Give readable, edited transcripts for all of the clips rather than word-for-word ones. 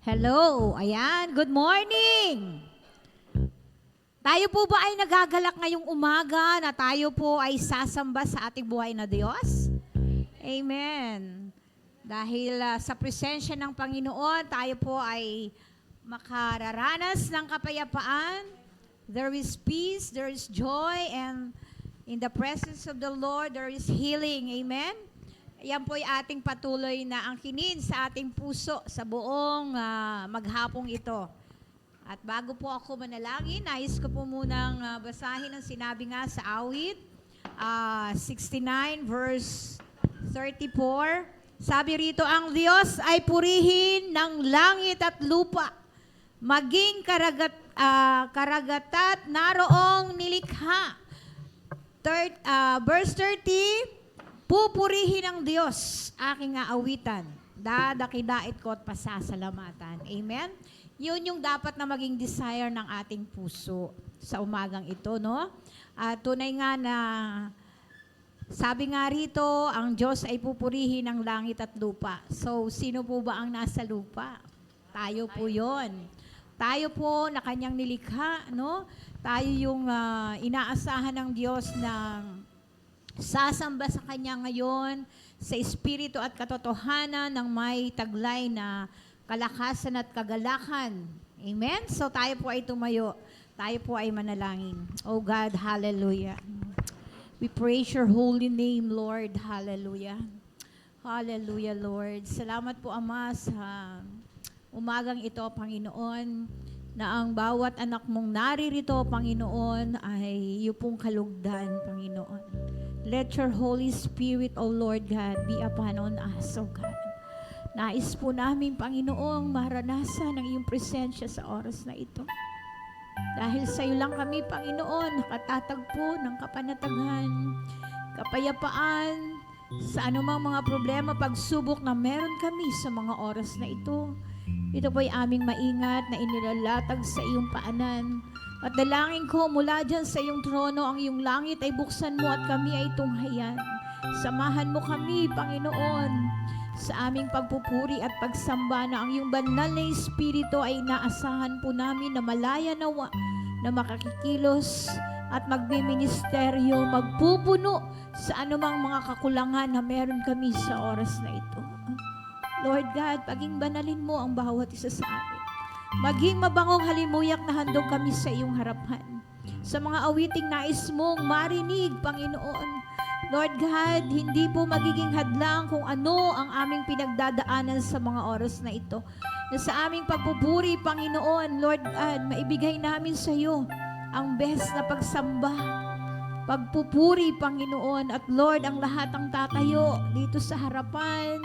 Hello, ayan, good morning! Tayo po ba ay nagagalak ngayong umaga na tayo po ay sasamba sa ating buhay na Diyos? Amen. Dahil sa presensya ng Panginoon, tayo po ay makararanas ng kapayapaan. There is peace, there is joy, and in the presence of the Lord, there is healing. Amen? Yan po ay ating patuloy na angkinin sa ating puso sa buong maghapong ito. At bago po ako manalangin, nais ko po munang basahin ang sinabi nga sa awit 69 verse 34. Sabi rito, ang Diyos ay purihin ng langit at lupa, maging karagatat naroong nilikha. Verse 30, pupurihin ng Diyos aking aawitan, dadakidait ko at pasasalamatan. Amen? Yun yung dapat na maging desire ng ating puso sa umagang ito, no? Tunay nga na, sabi nga rito, ang Diyos ay pupurihin ng langit at lupa. So, sino po ba ang nasa lupa? Tayo po yon. Tayo po na kanyang nilikha, no? Tayo yung inaasahan ng Diyos ng sasamba sa Kanya ngayon sa espiritu at katotohanan ng may taglay na kalakasan at kagalakan. Amen? So tayo po ay tumayo. Tayo po ay manalangin. Oh God, hallelujah. We praise your holy name, Lord. Hallelujah. Hallelujah, Lord. Salamat po, Ama, sa umagang ito, Panginoon, na ang bawat anak mong naririto, Panginoon, ay iyong kalugdan, Panginoon. Let your Holy Spirit, O Lord God, be upon us, O God. Nais po namin, Panginoong, maranasan ang iyong presensya sa oras na ito. Dahil sa iyo lang kami, Panginoon, nakatatagpo ng kapanatagan, kapayapaan, sa anumang mga problema, pagsubok na meron kami sa mga oras na ito. Ito po'y aming maingat na inilalatag sa iyong paanan. At dalangin ko mula dyan sa iyong trono, ang iyong langit ay buksan mo at kami ay tunghayan. Samahan mo kami, Panginoon, sa aming pagpupuri at pagsamba na ang iyong banal na Espiritu ay inaasahan po namin na malaya nawa, na makakikilos at magbiministeryo, magpupuno sa anumang mga kakulangan na meron kami sa oras na ito. Lord God, paging banalin mo ang bawat isa sa amin. Maging mabangong halimuyak na handog kami sa iyong harapan. Sa mga awiting nais mong marinig, Panginoon. Lord God, hindi po magiging hadlang kung ano ang aming pinagdadaanan sa mga oras na ito. Na sa aming pagpupuri, Panginoon, Lord God, maibigay namin sa iyo ang best na pagsamba, pagpupuri, Panginoon. At Lord, ang lahat ang tatayo dito sa harapan.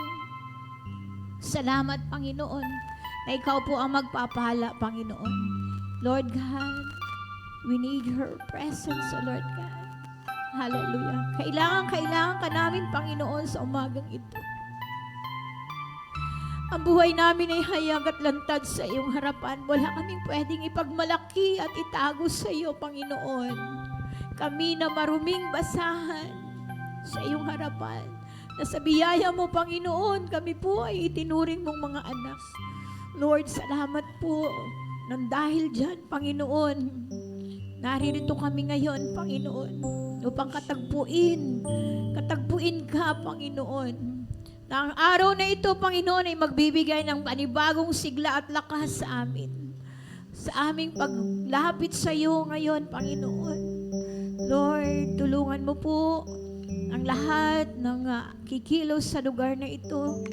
Salamat, Panginoon, na ikaw po ang magpapahala, Panginoon. Lord God, we need your presence, Lord God. Hallelujah. Kailangan ka namin, Panginoon, sa umagang ito. Ang buhay namin ay hayag at lantad sa iyong harapan. Wala kaming pwedeng ipagmalaki at itago sa iyo, Panginoon. Kami na maruming basahan sa iyong harapan. Na sa biyaya mo, Panginoon, kami po ay itinuring mong mga anak. Lord, salamat po nang dahil dyan, Panginoon, naririto kami ngayon, Panginoon, upang katagpuin ka, Panginoon, na ang araw na ito, Panginoon, ay magbibigay ng panibagong sigla at lakas sa amin, sa aming paglapit sa iyo ngayon, Panginoon. Lord, tulungan mo po ang lahat ng kikilos sa lugar na ito,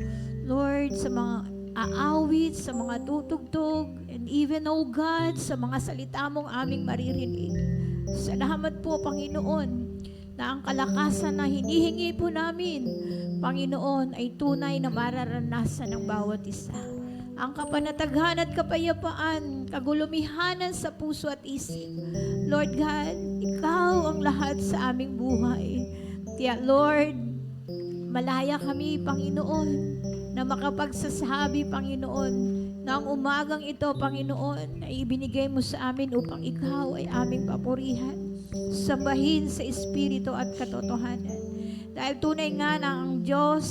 Lord, sa mga aawit, sa mga tutugtog, and even, oh God, sa mga salita mong aming maririnig. Salamat po, Panginoon, na ang kalakasan na hinihingi po namin, Panginoon, ay tunay na mararanasan ng bawat isa. Ang kapanatagan at kapayapaan, kagulumihanan sa puso at isip. Lord God, ikaw ang lahat sa aming buhay. Kaya, Lord, malaya kami, Panginoon, na makapagsasabi, Panginoon, na ang umagang ito, Panginoon, ay ibinigay mo sa amin upang ikaw ay aming papurihan, sambahin sa Espiritu at katotohanan. Dahil tunay nga na ang Diyos,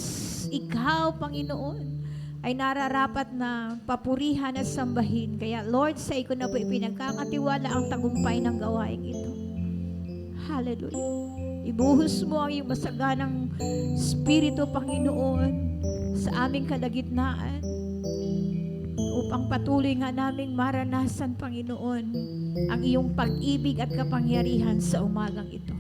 ikaw, Panginoon, ay nararapat na papurihan at sambahin. Kaya Lord, sa iyo na po ipinagkakatiwala ang tagumpay ng gawain ito. Hallelujah. Ibuhos mo ang iyong masaganang Espiritu, Panginoon, sa aming kalagitnaan upang patuloy nga naming maranasan, Panginoon, ang iyong pag-ibig at kapangyarihan sa umagang ito.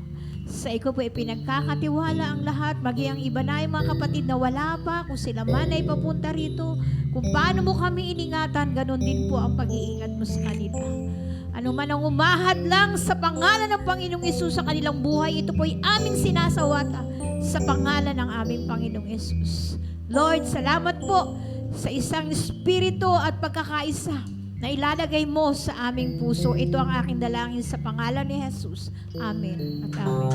Sa iyo po ipinagkakatiwala ang lahat, maging ang iba na yung mga kapatid na wala pa, kung sila man ay papunta rito, kung paano mo kami iningatan, ganun din po ang pag-iingat mo sa kanila. Ano man ang umahad lang sa pangalan ng Panginoong Hesus sa kanilang buhay, ito po ay aming sinasawata sa pangalan ng aming Panginoong Hesus. Lord, salamat po sa isang espiritu at pagkakaisa na ilalagay mo sa aming puso. Ito ang aking dalangin sa pangalan ni Jesus. Amen at amen.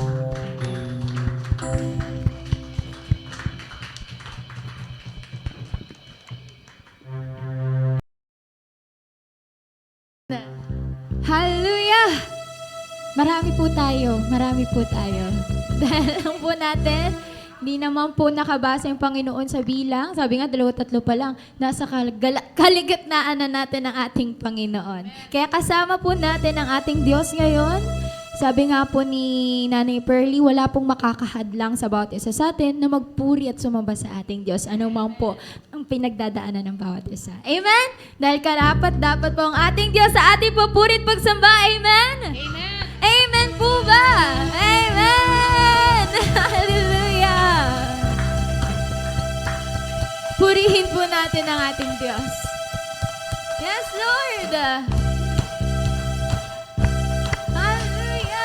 Hallelujah! Marami po tayo. Dahil lang po natin, hindi naman po nakabasa yung Panginoon sa bilang. Sabi nga, 2-3 pa lang. Nasa kaligitnaan na natin ang ating Panginoon. Kaya kasama po natin ang ating Diyos ngayon. Sabi nga po ni Nanay Pearly, wala pong makakahadlang sa bawat isa sa atin na magpuri at sumamba sa ating Diyos. Ano man po ang pinagdadaanan ng bawat isa. Amen? Dahil dapat po ang ating Diyos sa ating papuri at pagsamba. Amen? Amen. Amen po ba? Amen! Hallelujah! Purihin po natin ang ating Diyos. Yes, Lord! Hallelujah!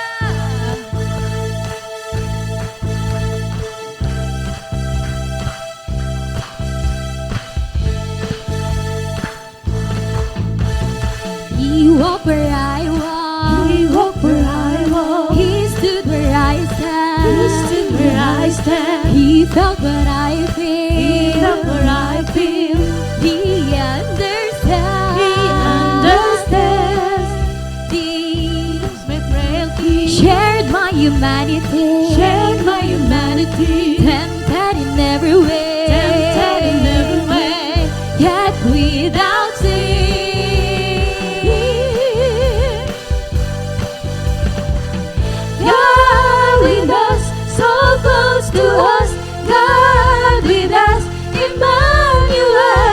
He walked where I walk. He walked where I walk. He stood where I stand. He stood where I stand. He felt what I feel. He felt what I feel. He understands. He understands. He He's my frailty. shared my humanity. Shared my humanity. Tempted in every way. Tempted in every way. Yet without sin. God with us, so close to us. God with us, Emmanuel.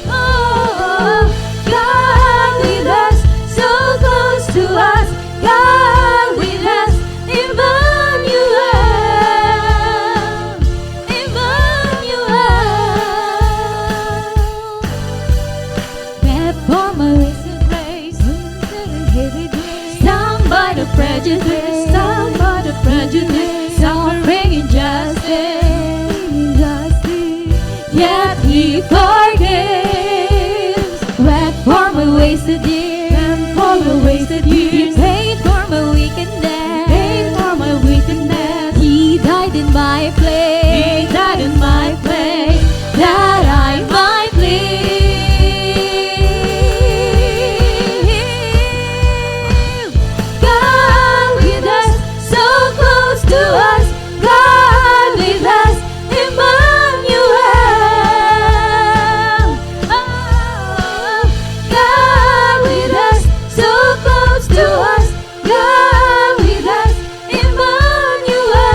Oh, God with us, so close to us. God with us, Emmanuel. Emmanuel. Before my wasted grace, heavy grace. Stung by the prejudice, stung by the prejudice, suffering injustice, yet He forgives. Went for my wasted years. And for my wasted He years, paid for my wickedness. paid for my wickedness. He died in my place. He died in my place, that I might live. God with us, so close to us. God with us, Emmanuel. Oh, God with us, so close to us. God with us, Emmanuel.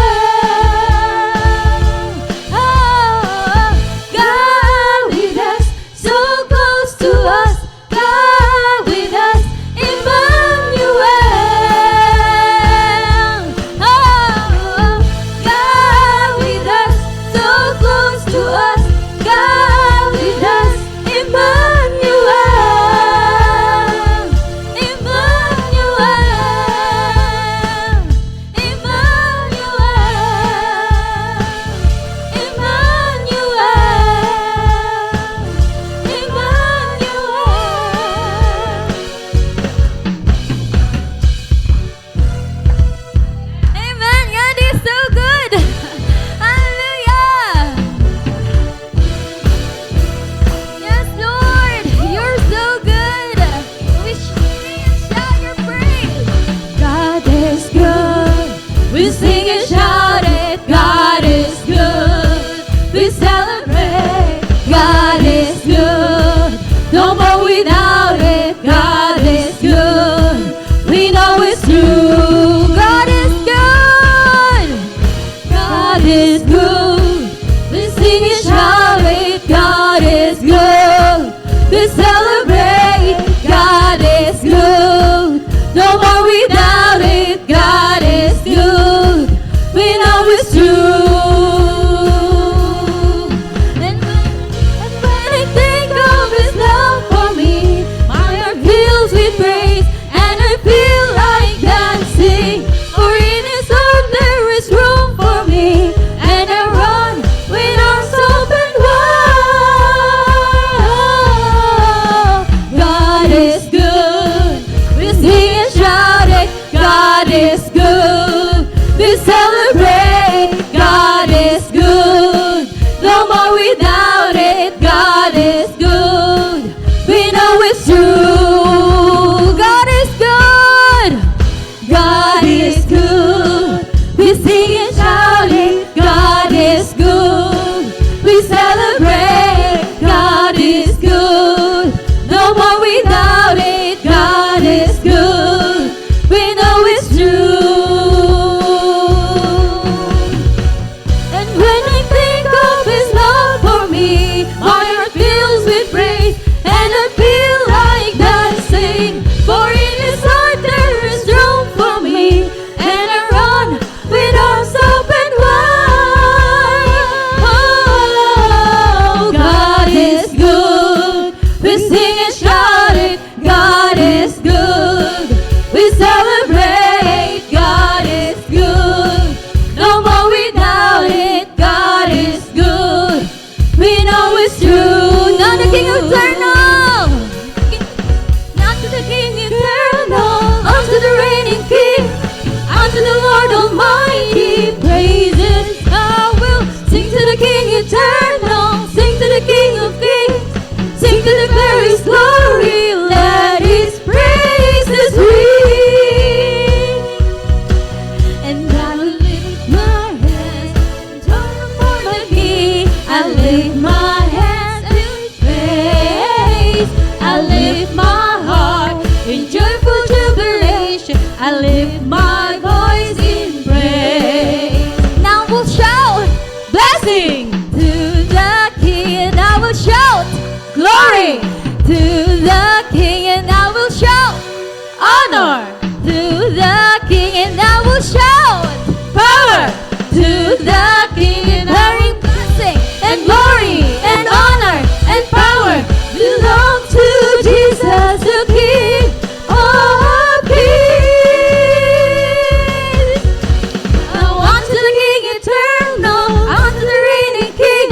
God is good. We sing and shout it, God is good. We celebrate, God is good. No more without it, God is good. We know it's true. And when I think of His love for me, my heart fills with praise, and I feel like dancing. For in His arms there is room for me, and I run with arms open wide. God is good. We sing and shout it. God is good. We celebrate. God is good. No more without it. God is good. We know it's true. God is good. God is good. We sing and shout it. God is good. We celebrate. God is good. No more without it. God is good. We know it's true. And when I think of His love for me, my heart fills with praise, and I feel like dancing. For in His heart there is room for me, and I run with arms open wide. Oh, God is good. We sing and shout it. God is good. We celebrate. God is good. No more without it. God is good. We know it's true. Not the King eternal. Not to the King eternal. Unto the reigning King. Unto the Lord Almighty. Praises I will sing to the King eternal. Sing to the King of Kings. Sing to declare His glory. Let His praises ring. And I will lift my hands and join before the King. I lift my hands in praise. I lift my heart in joyful jubilation. I lift my voice in praise. Now we'll shout blessing to the King, and I will shout glory to the King, and I will shout honor to the King, and I will shout power to the King, and declaring blessing and glory and honor and power belong to Jesus the King of Kings. Now unto the King eternal, unto the reigning King,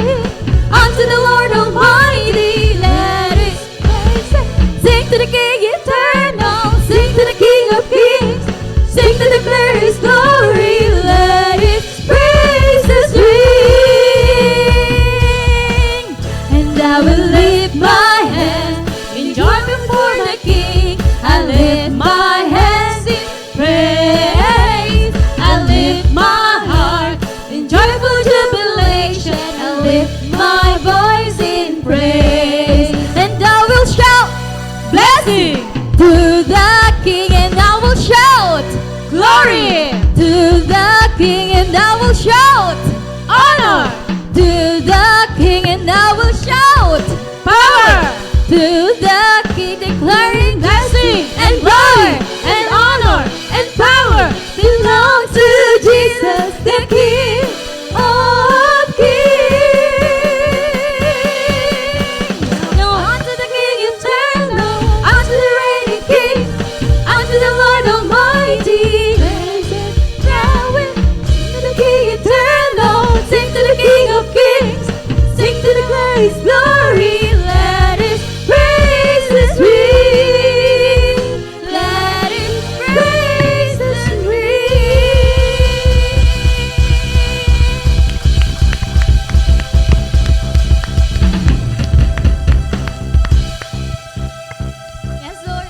unto the Lord Almighty, let His praises sing to the King eternal, sing to the King of Kings, sing to declare His glory, let His praises ring. And I will lift my hands in joy before the King. I lift my hands in praise. I lift my heart in joyful jubilation. I lift my voice in praise. And I will shout blessing to the King, and I will shout glory to the King, and I will shout honor to the King, and I will shout power to the King, declaring blessing and glory and honor and power belong to Jesus the King of Kings. Now unto the King eternal, unto the reigning King, unto the Lord Almighty, praises now will sing to the King eternal, sing to the King of Kings, sing to declare His glory, let His praises ring, let His praises ring. Yes, Lord.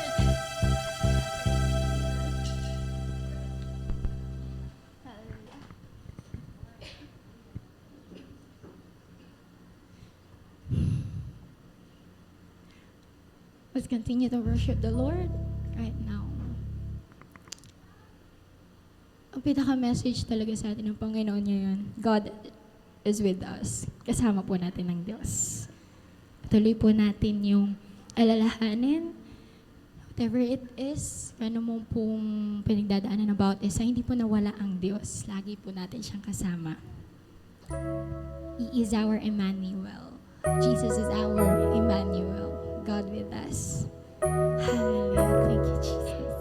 Let's continue to worship the Lord right now. pinaka-message talaga sa atin ng Panginoon ngayon, God is with us. Kasama po natin ng Diyos. Patuloy po natin yung alalahanin, whatever it is, ano mo pong pinagdadaanan about is, hindi po nawala ang Diyos. Lagi po natin siyang kasama. He is our Emmanuel. Jesus is our Emmanuel. God with us. Hallelujah. Thank you, Jesus.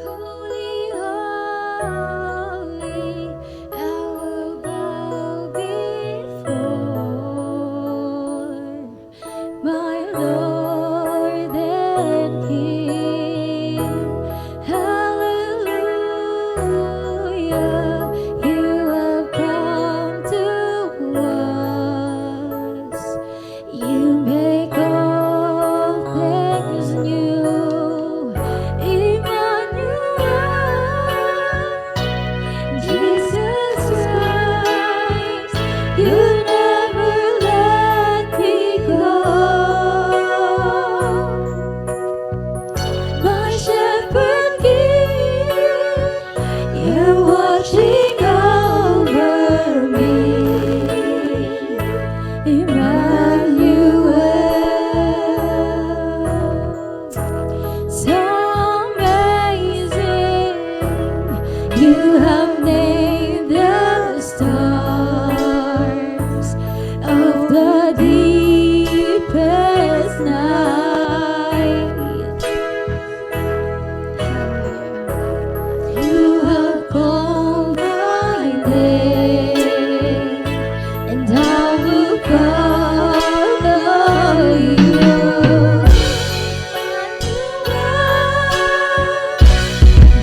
Holy, holy, I will bow before my Lord and King. Hallelujah, you have come to us. You make all things new. Jesus Christ, you never let me go. My shepherd king, you're watching over me. Emmanuel, so amazing. You have named the stars of the deepest night. You have called my name, and I will follow you.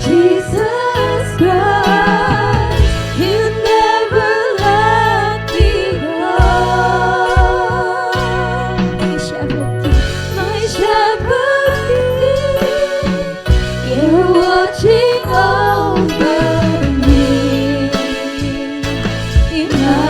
Jesus Christ, you never let me go. My shepherd king, you're watching over me. Emmanuel.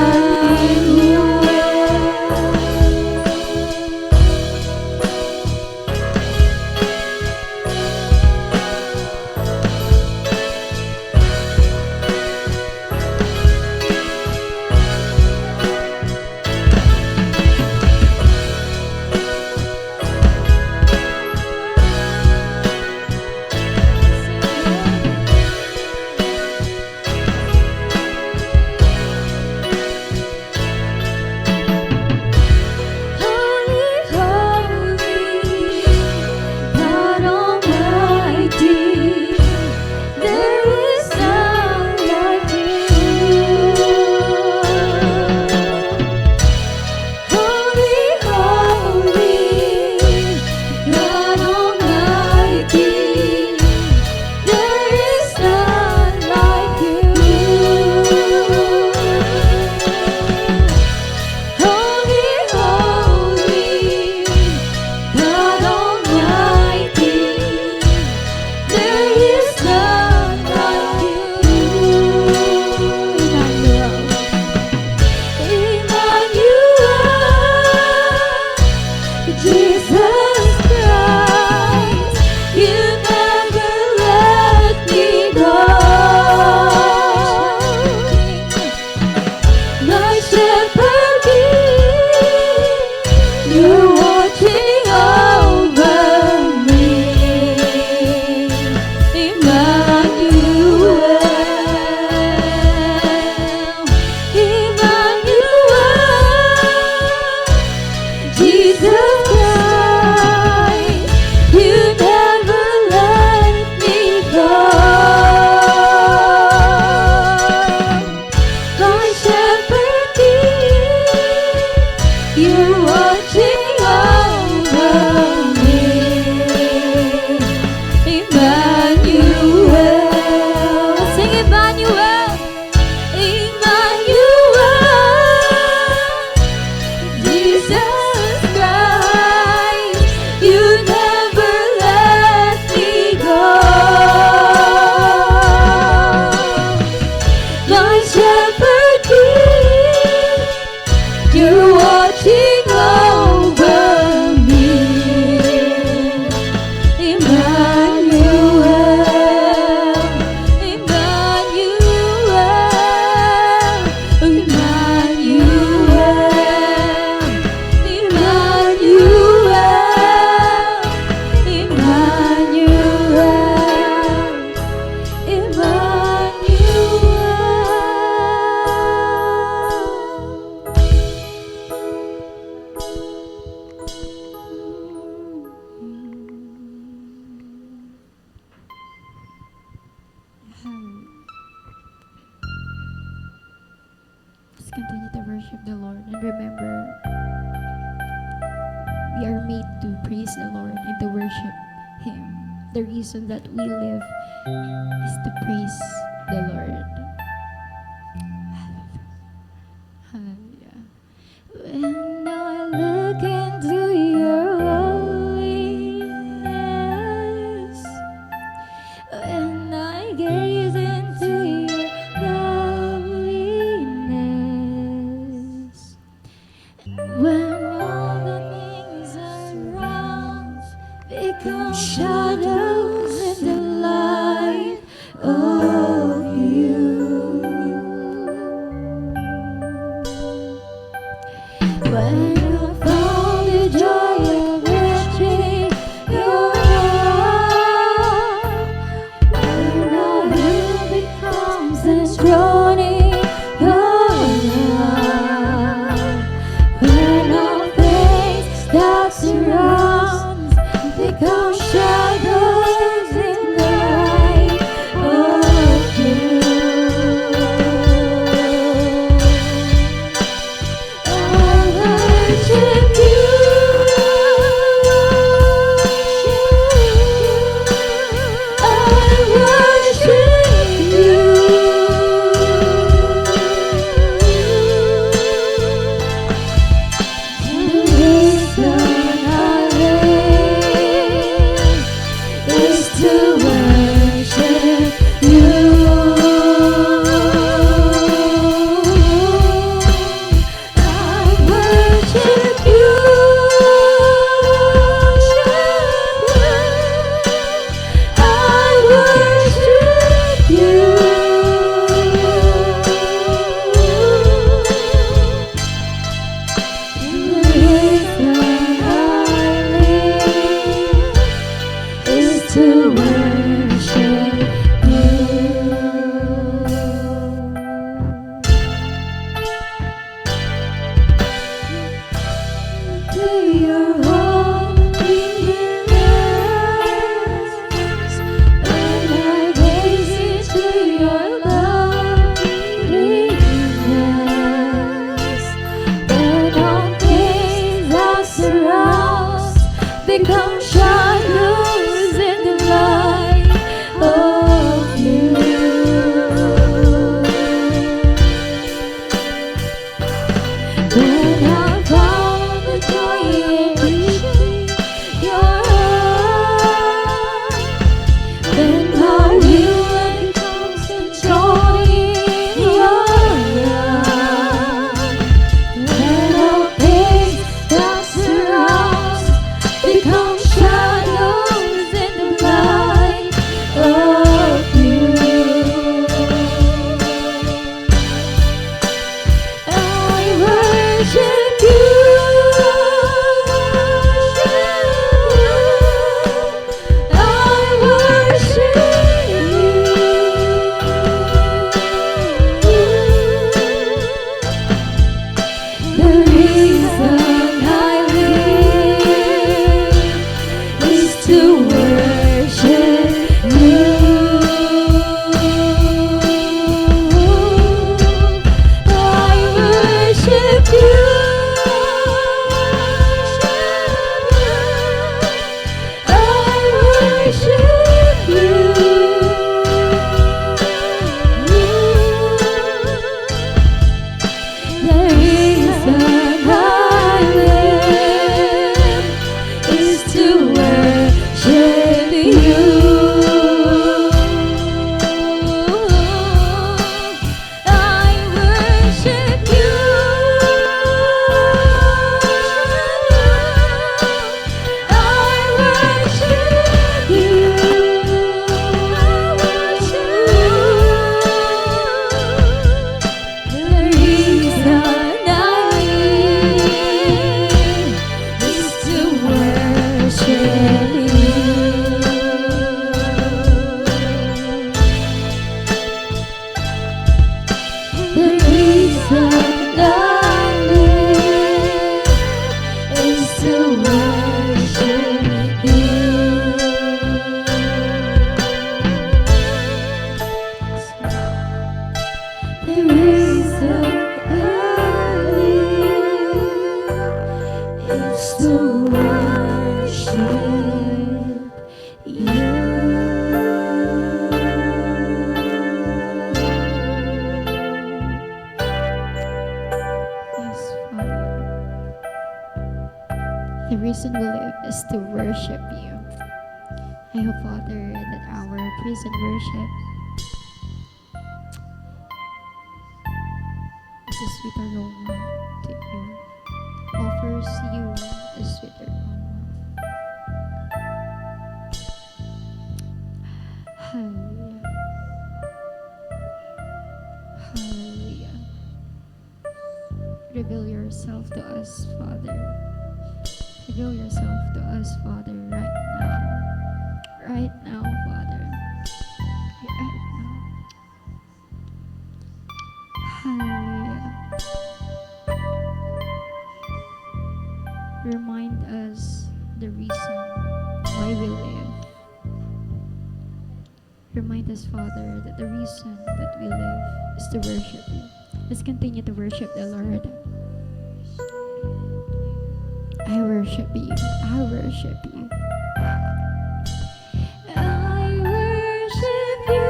Holy, holy, God Almighty, there is none like you. Holy, holy, God Almighty, there is none like you. Holy, holy, God Almighty, there is none like you. Emmanuel, Jesus Christ, you never let me go. My shepherd king, you're watching over me. Emmanuel, Emmanuel, Jesus Christ, you never let me go. My shepherd king, you're watching over me. Emmanuel, sing Emmanuel, Emmanuel, Jesus Christ, Let's continue to worship the Lord and remember we are made to praise the Lord and to worship Him. The reason that we live is to praise the Lord. Hallelujah. When I look into your holiness, when I gaze into your loveliness, when all the things around become shadows in the light of you. worship you. I hope, Father, that our praise and worship is a sweet aroma to you, offers you a sweet aroma. Hallelujah. Hallelujah. Reveal yourself to us, Father. Reveal yourself to us, Father, right now. Right now, Father. Right now. Hallelujah. Remind us the reason why we live. Remind us, Father, that the reason that we live is to worship you. Let's continue to worship the Lord. I worship you. I worship you. I worship you.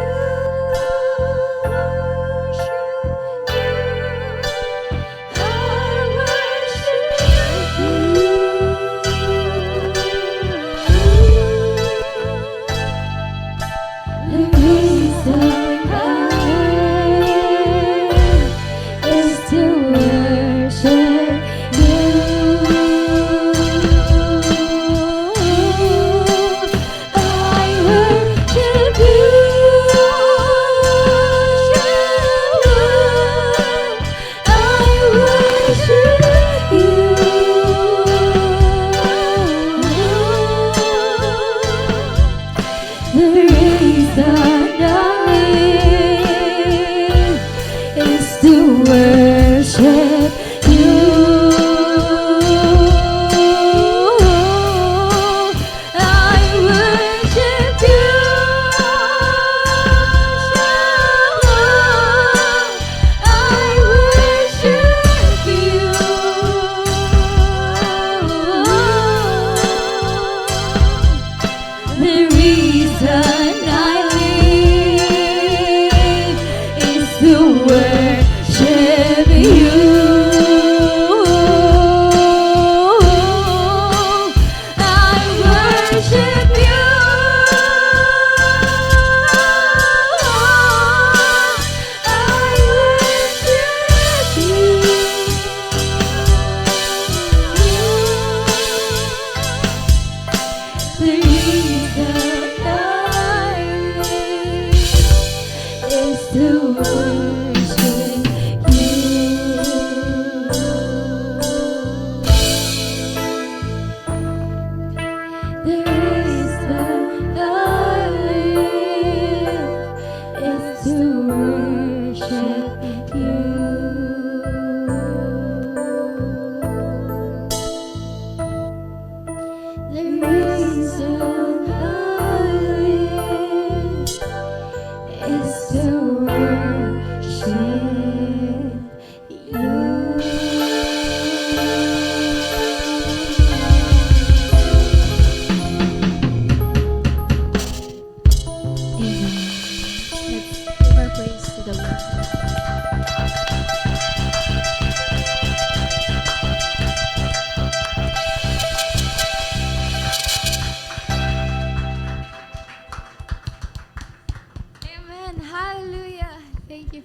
The reason is to worship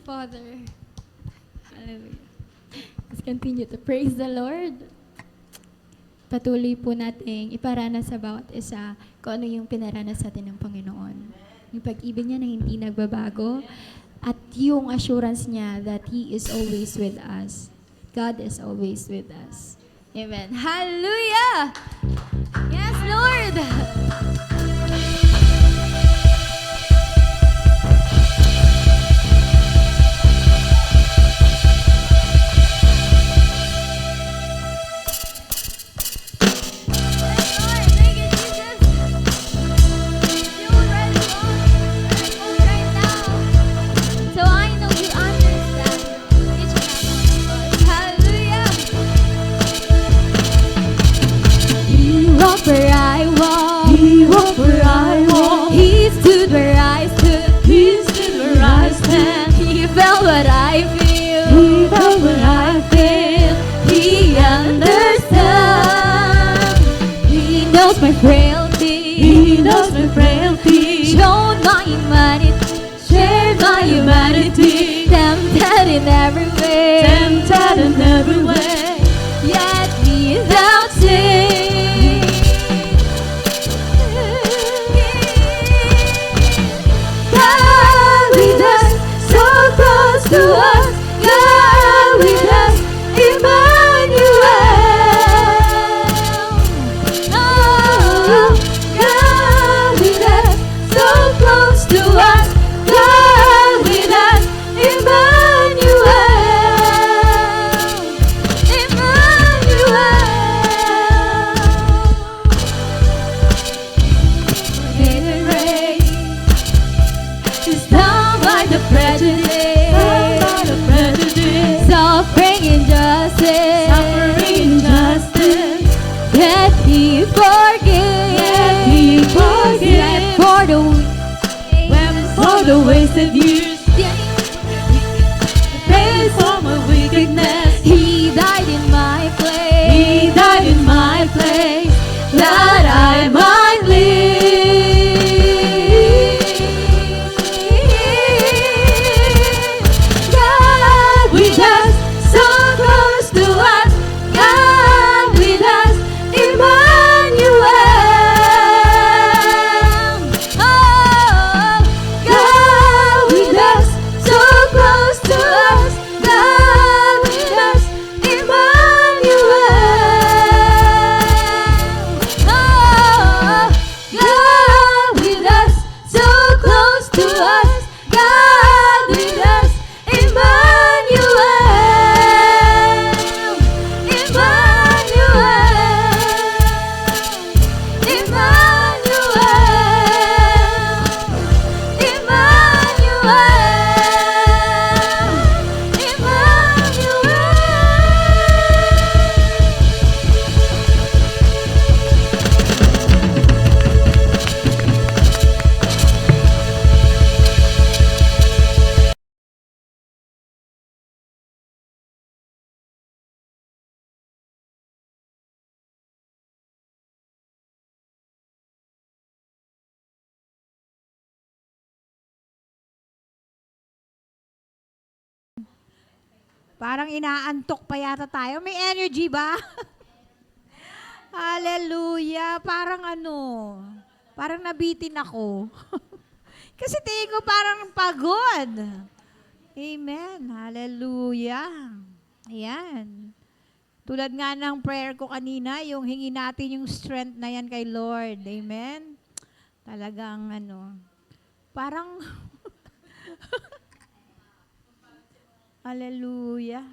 Father. Hallelujah. Let's continue to praise the Lord. Patuloy po nating iparanas sa bawat isa kung ano yung pinaranas sa atin ng Panginoon. Yung pag-ibig niya na hindi nagbabago at yung assurance niya that He is always with us. God is always with us. Amen. Hallelujah! Yes, Lord! Where I walk, He walked where I walk. He stood where I stood, He stood where I stand. He felt what I feel, He felt what I feel. He understands. He knows my frailty. frailty. Shown my humanity, Shared my humanity. tempted in every way, Tempted in every way. yet without sin. God with us, so close to us. God with us, Emmanuel. Oh, God with us, so close to us. God with us, Emmanuel. Emmanuel. Is down by the prejudice, suffering injustice, yet He forgives. Yet for the wasted years, pays for my wickedness. He died in my place. He died in my place, that I might live. God with us, so close to us. God with us, Emmanuel. Oh, God with us, so close to us. God with us, Emmanuel. oh, God with us, so close to us. God with us, Emmanuel. Parang inaantok pa yata tayo. May energy ba? Hallelujah. Parang nabitin ako. Kasi tingin ko parang pagod. Amen. Hallelujah. Ayan. Tulad nga ng prayer ko kanina, yung hingi natin yung strength na yan kay Lord. Amen. Talagang parang hallelujah.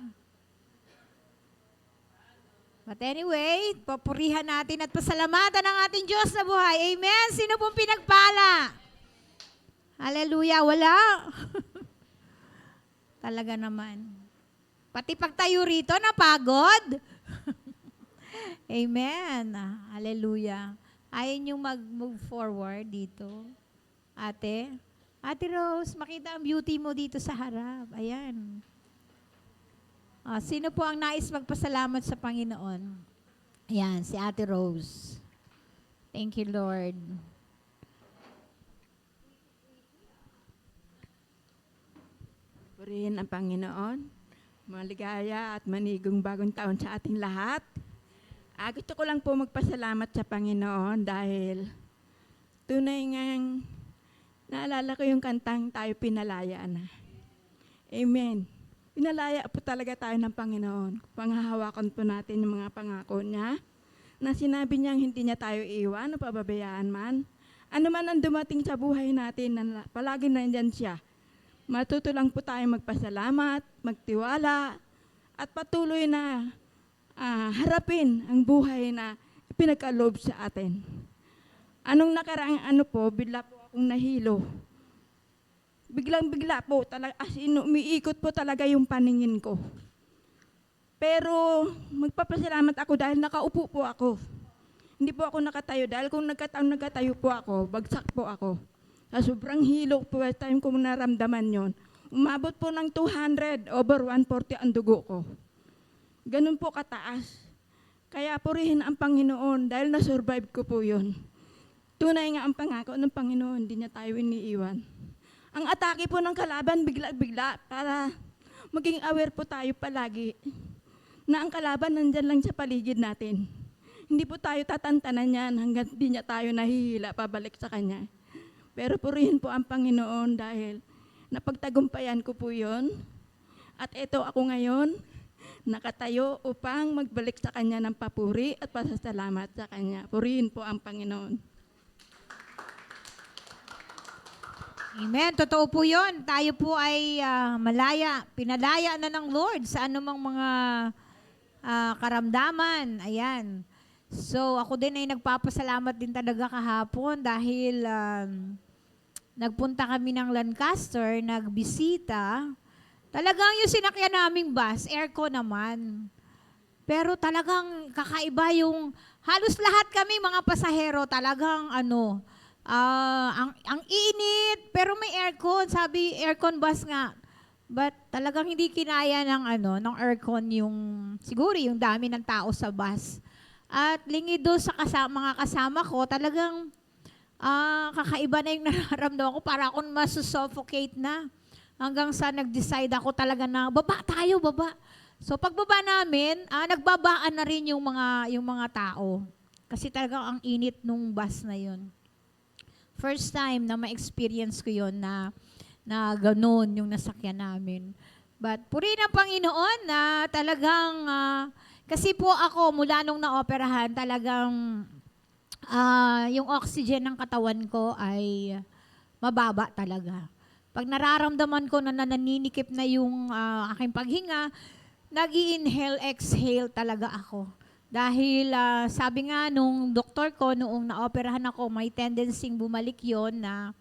But anyway, papurihan natin at pasalamatan ang ating Diyos na buhay. Amen. Sino pong pinagpala? Hallelujah. Wala. Talaga naman. Pati pagtayo rito, napagod. Amen. Hallelujah. Ayaw niyong mag-move forward dito. Ate Rose, makita ang beauty mo dito sa harap. Ayan. Sino po ang nais magpasalamat sa Panginoon? Ayan, si Ate Rose. Thank you, Lord. Purihin ang Panginoon, maligaya at manigong bagong taon sa ating lahat. Gusto ko lang po magpasalamat sa Panginoon dahil tunay ngang naalala ko yung kantang Tayo Pinalaya Na. Amen. Pinalaya po talaga tayo ng Panginoon. Panghahawakan po natin yung mga pangako niya na sinabi niyang hindi niya tayo iwan o pababayaan man. Ano man ang dumating sa buhay natin, palagi nandyan siya. Matuto lang po tayo magpasalamat, magtiwala, at patuloy na harapin ang buhay na pinagkaloob sa atin. Anong nakaraang bigla po akong nahilo. Biglang-bigla po, as in, umiikot po talaga yung paningin ko. Pero magpapasalamat ako dahil nakaupo po ako. Hindi po ako nakatayo dahil kung nagkatayo po ako, bagsak po ako. Sa sobrang hilo po, time ko naramdaman yon. Umabot po ng 200 over 140 ang dugo ko. Ganun po kataas. Kaya purihin ang Panginoon dahil na-survive ko po yon. tunay nga ang pangako ng Panginoon, hindi niya tayo iniiwan. Ang atake po ng kalaban, bigla-bigla, para maging aware po tayo palagi na ang kalaban nandyan lang sa paligid natin. Hindi po tayo tatantanan yan hanggang di niya tayo nahihila pabalik sa Kanya. Pero purihin po ang Panginoon dahil napagtagumpayan ko po yun. At ito ako ngayon, nakatayo upang magbalik sa Kanya ng papuri at pasasalamat sa Kanya. Purihin po ang Panginoon. Amen. Totoo po yun. Tayo po ay pinalaya na ng Lord sa anumang mga karamdaman. Ayan. So, ako din ay nagpapasalamat din talaga kahapon dahil nagpunta kami ng Lancaster, nagbisita. Talagang yung sinakyan naming bus, aircon naman. Pero talagang kakaiba yung, halos lahat kami mga pasahero, talagang ang init, pero may aircon. Sabi, aircon bus nga. But talagang hindi kinaya ng aircon yung, siguro yung dami ng tao sa bus. At lingid doon sa mga kasama ko, talagang kakaiba na yung nararamdaman ko. Para akong masusuffocate na. Hanggang sa nag-decide ako talaga na, baba tayo, baba. So pagbaba namin, nagbabaan na rin yung mga tao. Kasi talagang ang init nung bus na yun. First time na ma-experience ko yun na ganun yung nasakyan namin. But purihin ang Panginoon na talagang, kasi po ako mula nung naoperahan, talagang yung oxygen ng katawan ko ay mababa talaga. Pag nararamdaman ko na naninikip na yung aking paghinga, nag-i-inhale, exhale talaga ako. Dahil sabi nga nung doktor ko, noong naoperahan ako, may tendency bumalik yon na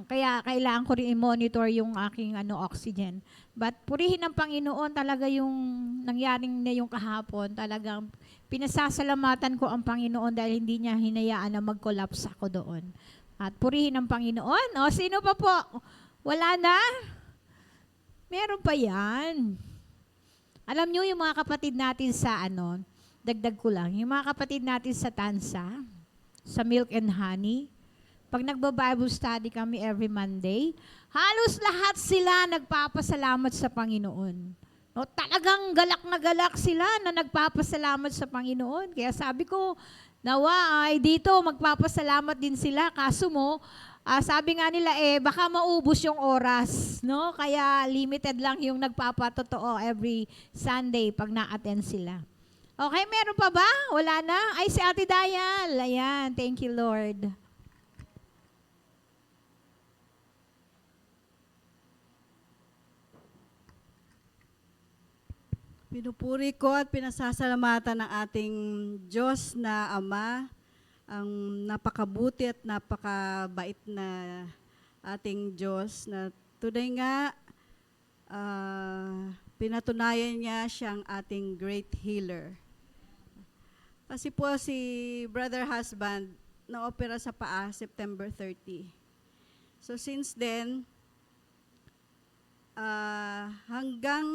kaya kailangan ko rin i-monitor yung aking oxygen. But purihin ng Panginoon talaga yung nangyaring na yung kahapon. Talagang pinasasalamatan ko ang Panginoon dahil hindi niya hinayaan na mag-collapse ako doon. At purihin ng Panginoon. O, sino pa po? Wala na? Meron pa yan. Alam nyo yung mga kapatid natin sa dagdag ko lang, yung mga kapatid natin sa Tansa, sa Milk and Honey, pag nagba-Bible study kami every Monday, halos lahat sila nagpapasalamat sa Panginoon. No, talagang galak na galak sila na nagpapasalamat sa Panginoon. Kaya sabi ko, nawa ay dito magpapasalamat din sila. Kaso mo, sabi nga nila baka maubos yung oras, no? Kaya limited lang yung nagpapatotoo every Sunday pag na-attend sila. Okay, meron pa ba? Wala na? Ay, si Ate Dayal. Ayan, thank you, Lord. Pinupuri ko at pinasasalamatan ng ating Diyos na Ama, ang napakabuti at napakabait na ating Diyos na tunay nga pinatunayan niya siyang ating great healer. Kasi po si brother husband na-opera sa paa September 30. So since then, hanggang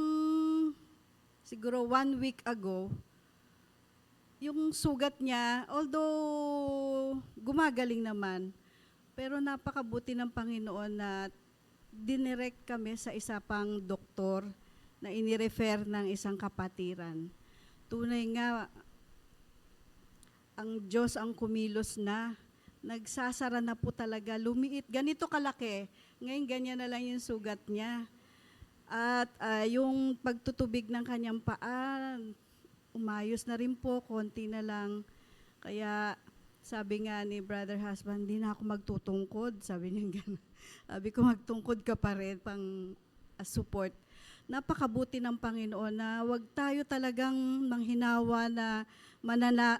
siguro 1 week ago, yung sugat niya, although gumagaling naman, pero napakabuti ng Panginoon na dinirect kami sa isa pang doktor na inirefer ng isang kapatiran. Tunay nga, ang Diyos ang kumilos na, nagsasara na po talaga, lumiit, ganito kalaki, ngayon ganyan na lang yung sugat niya. At yung pagtutubig ng kanyang paa, umayos na rin po, konti na lang. Kaya sabi nga ni brother husband, hindi na ako magtutungkod. Sabi niya gano'n. Sabi ko, magtungkod ka pa rin pang support. Napakabuti ng Panginoon na wag tayo talagang manghinawa na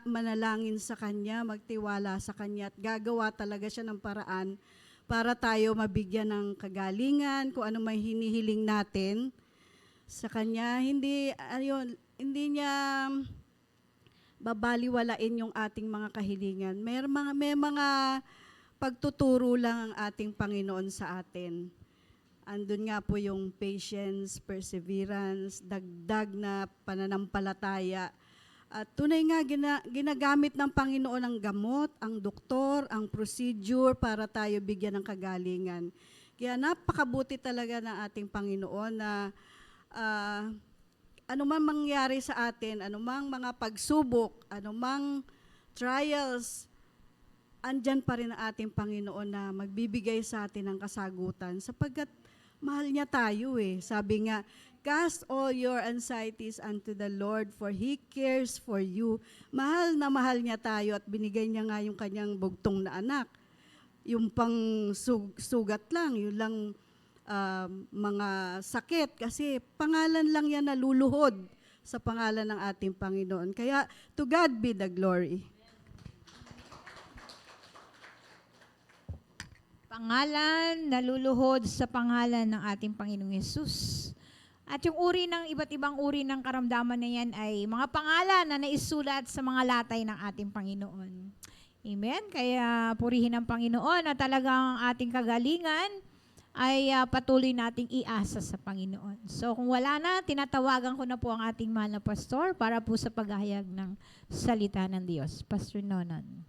manalangin sa Kanya, magtiwala sa Kanya at gagawa talaga siya ng paraan para tayo mabigyan ng kagalingan, kung ano may hinihiling natin sa Kanya. Hindi niya babaliwalain yung ating mga kahilingan. May mga pagtuturo lang ang ating Panginoon sa atin. Andun nga po yung patience, perseverance, dagdag na pananampalataya, At tunay nga ginagamit ng Panginoon ang gamot, ang doktor, ang procedure para tayo bigyan ng kagalingan. Kaya napakabuti talaga ng ating Panginoon na anumang mangyari sa atin, anumang mga pagsubok, anumang trials, andyan pa rin ang ating Panginoon na magbibigay sa atin ng kasagutan sapagkat mahal niya tayo eh. Sabi nga, cast all your anxieties unto the Lord for He cares for you. Mahal na mahal niya tayo at binigay niya nga yung kanyang bugtong na anak. Yung pang sugat lang, yun lang mga sakit kasi pangalan lang yan naluluhod sa pangalan ng ating Panginoon. Kaya to God be the glory. Pangalan, naluluhod sa pangalan ng ating Panginoong Yesus. At yung uri ng iba't ibang uri ng karamdaman na yan ay mga pangalan na naisulat sa mga latay ng ating Panginoon. Amen? Kaya purihin ang Panginoon na talagang ating kagalingan ay patuloy nating iasa sa Panginoon. So kung wala na, tinatawagan ko na po ang ating mahal na pastor para po sa paghahayag ng salita ng Diyos. Pastor Nonon.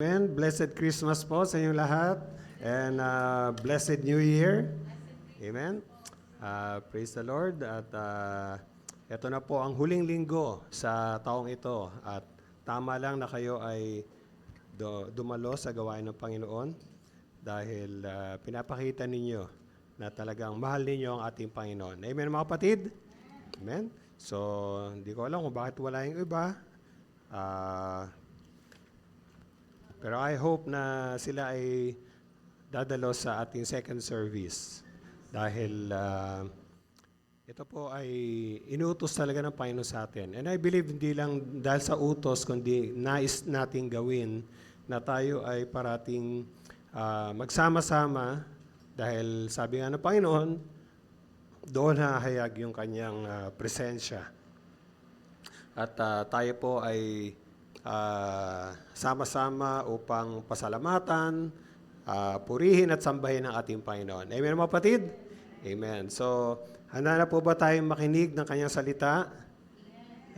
Amen. Blessed Christmas po sa inyong lahat. And blessed New Year. Amen. Praise the Lord. At ito na po ang huling linggo sa taong ito. At tama lang na kayo ay dumalo sa gawain ng Panginoon dahil pinapakita ninyo na talagang mahal ninyo ang ating Panginoon. Amen mga kapatid? Amen. So, hindi ko alam kung bakit wala yung iba. Pero I hope na sila ay dadalo sa ating second service dahil ito po ay inutos talaga ng Panginoon sa atin. And I believe hindi lang dahil sa utos, kundi nais nating gawin na tayo ay parating magsama-sama dahil sabi nga ng Panginoon, doon hahayag yung kanyang presensya. At tayo po ay sama-sama upang pasalamatan, purihin at sambahin ang ating Panginoon. Amen mga kapatid? Amen. So, handa na po ba tayong makinig ng kanyang salita?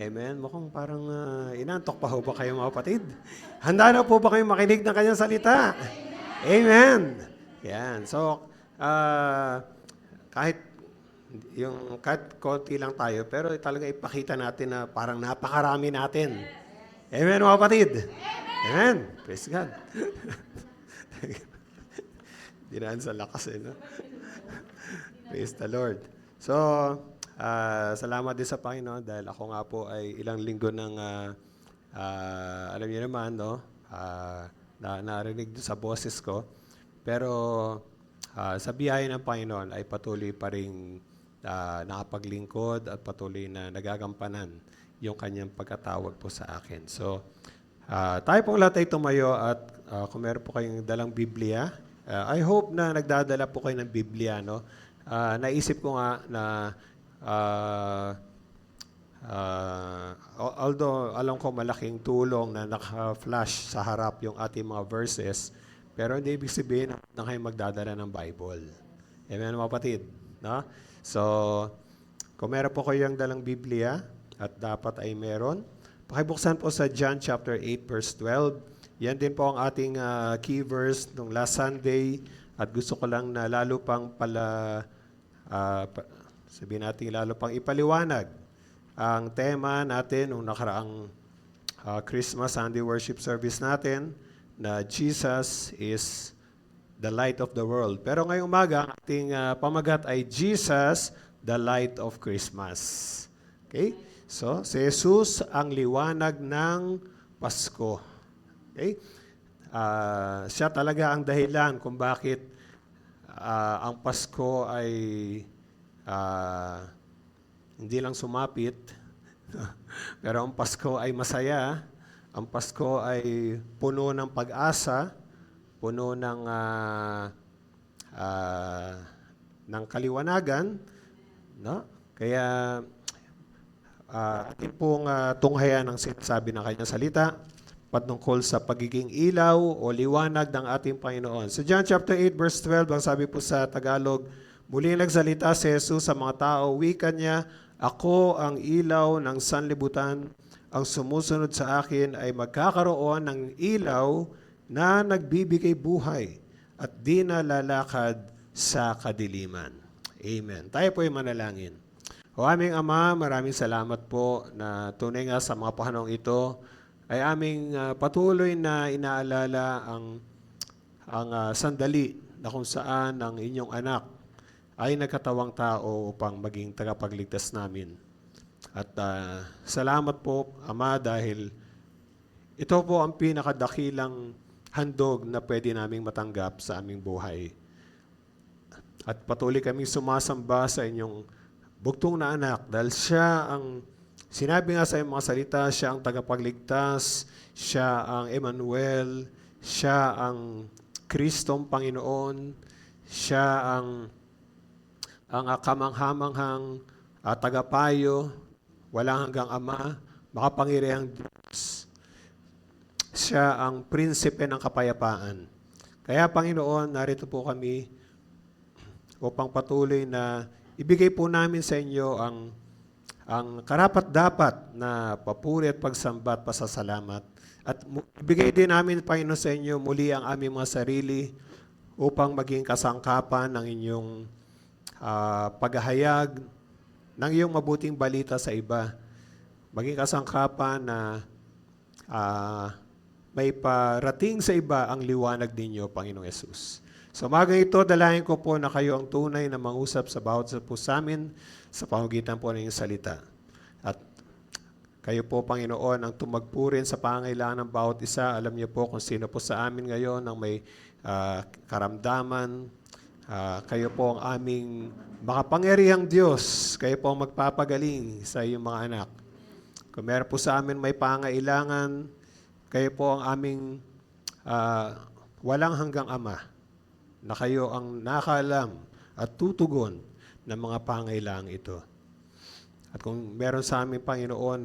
Amen. Mukhang parang inantok pa ho ba kayo mga kapatid? Handa na po ba kayong makinig ng kanyang salita? Amen. Yan. So, kahit konti lang tayo, pero talaga ipakita natin na parang napakarami natin. Amen, mga kapatid? Amen. Praise God. Dinaan sa lakas no? Praise the Lord. So, salamat din sa Panginoon dahil ako nga po ay ilang linggo ng, alam niyo naman, no? Narinig sa boses ko. Pero sa biyaya ng Panginoon ay patuloy pa rin nakapaglingkod at patuloy na nagagampanan yung kanyang pagkatawag po sa akin. So, tayo pong lahat ay tumayo at kung meron po kayong dalang Biblia, I hope na nagdadala po kayo ng Biblia, no? Naisip ko nga na although alam ko malaking tulong na naka-flash sa harap yung ating mga verses, pero hindi ibig sabihin na kayo magdadala ng Bible. Amen, mga kapatid? No? So, kung meron po kayong dalang Biblia, at dapat ay meron, pakibuksan po sa John chapter 8 verse 12. Yan din po ang ating key verse nung last Sunday at gusto ko lang na lalo pang sabihin natin lalo pang ipaliwanag ang tema natin nung nakaraang Christmas Sunday worship service natin na Jesus is the light of the world. Pero ngayong umaga, ang ating pamagat ay Jesus, the light of Christmas. Okay? So, si Jesus ang liwanag ng Pasko. Okay? Siya talaga ang dahilan kung bakit ang Pasko ay hindi lang sumapit, pero ang Pasko ay masaya. Ang Pasko ay puno ng pag-asa, puno ng kaliwanagan, no? Kaya atin pong tunghayan ang sinasabi ng kanyang salita patungkol sa pagiging ilaw o liwanag ng ating Panginoon. Sa John chapter 8 verse 12, ang sabi po sa Tagalog, muli nagsalita si Jesus sa mga tao, wika niya, ako ang ilaw ng sanlibutan, ang sumusunod sa akin ay magkakaroon ng ilaw na nagbibigay buhay at di na lalakad sa kadiliman. Amen. Tayo po ay manalangin. O aming Ama, maraming salamat po na tunay nga sa mga panahong ito ay aming patuloy na inaalala ang sandali na kung saan ang inyong anak ay nagkatawang tao upang maging tagapagligtas namin. At salamat po, Ama, dahil ito po ang pinakadakilang handog na pwede naming matanggap sa aming buhay. At patuloy kaming sumasamba sa inyong bugtong na anak dahil siya ang, sinabi nga sa iyong mga salita, siya ang tagapagligtas, siya ang Emmanuel, siya ang Kristong Panginoon, siya ang kamanghamanghang tagapayo, walang hanggang Ama, makapangyarihang Diyos. Siya ang prinsipe ng kapayapaan. Kaya Panginoon, narito po kami upang patuloy na ibigay po namin sa inyo ang karapat-dapat na papuri at pagsamba at pasasalamat. At ibigay din namin, Panginoon, sa inyo muli ang aming mga sarili upang maging kasangkapan ng inyong paghahayag ng iyong mabuting balita sa iba. Maging kasangkapan na may parating sa iba ang liwanag ninyo, Panginoong Yesus. Sa umagang ito, dalahin ko po na kayo ang tunay na mangusap sa bawat isa po sa amin sa pamamagitan po ng iyong salita. At kayo po, Panginoon, ang tumagpurin sa pangailangan ng bawat isa. Alam niyo po kung sino po sa amin ngayon ang may karamdaman. Kayo po ang aming makapangyarihang Diyos. Kayo po ang magpapagaling sa iyong mga anak. Kung meron po sa amin may pangailangan, kayo po ang aming walang hanggang Ama, na kayo ang nakaalam at tutugon ng mga pangailangan ito. At kung meron sa amin, Panginoon,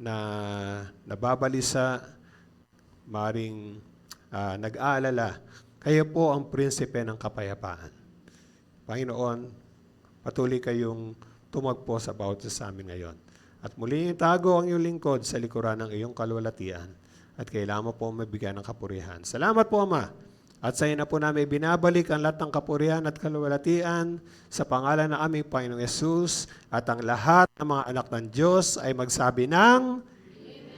na nababalisa, maring nag-aalala, kayo po ang prinsipe ng kapayapaan. Panginoon, patuloy kayong tumagpo sa bawat isa sa amin ngayon. At muli itago ang iyong lingkod sa likuran ng iyong kalwalatian at kailangan mo po mabigyan ng kapurihan. Salamat po, Ama. At sa iyo na po namin binabalik ang lahat ng kapurihan at kalwalatian sa pangalan ng aming Panginoong Yesus at ang lahat ng mga anak ng Diyos ay magsabi ng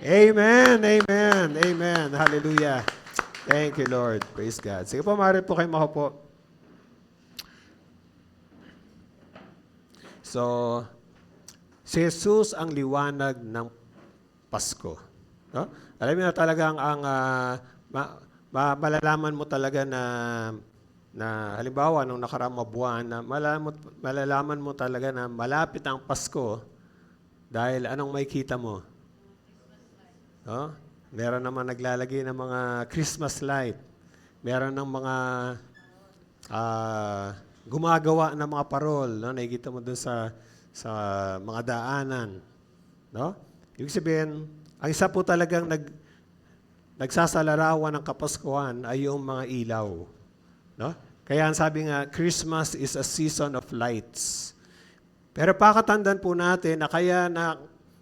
Amen, Amen, Amen. Hallelujah. Thank you, Lord. Praise God. Sige po, maaari po kayo makaupo. So, si Jesus ang liwanag ng Pasko. No? Alam niyo na talagang malalaman mo talaga na halimbawa nung nakaraang buwan na malalaman mo talaga na malapit ang Pasko dahil anong makikita mo? No? Meron naman naglalagay ng mga Christmas light. Meron ng mga gumagawa ng mga parol, no? Nakikita mo dun sa mga daanan, no? Ibig sabihin, ang isa po talagang nagsasalarawan ng Kapaskuhan ay yung mga ilaw, no? Kaya ang sabi nga, Christmas is a season of lights. Pero pakatandaan po natin na kaya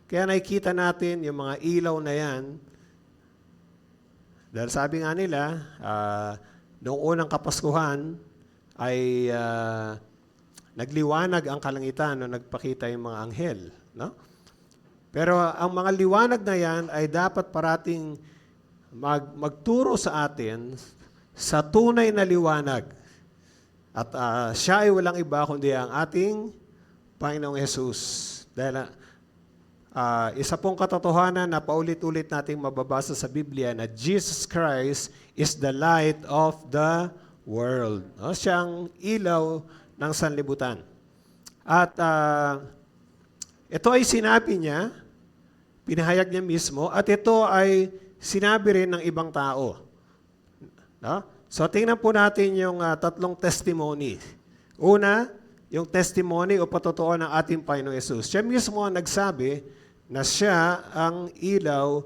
nakikita natin yung mga ilaw na yan, dahil sabi nga nila, noong unang Kapaskuhan ay nagliwanag ang kalangitan nung nagpakita yung mga anghel, no? Pero ang mga liwanag na yan ay dapat parating magturo sa atin sa tunay na liwanag. At siya ay walang iba kundi ang ating Panginoong Jesus. Dahil isa pong katotohanan na paulit-ulit nating mababasa sa Biblia na Jesus Christ is the light of the world. No? Siyang ilaw ng sanlibutan. At ito ay sinabi niya, pinahayag niya mismo, at ito ay sinabi rin ng ibang tao. No? So tingnan po natin yung tatlong testimony. Una, yung testimony o patotoo ng ating Panginoong Yesus. Siya mismo ang nagsabi na siya ang ilaw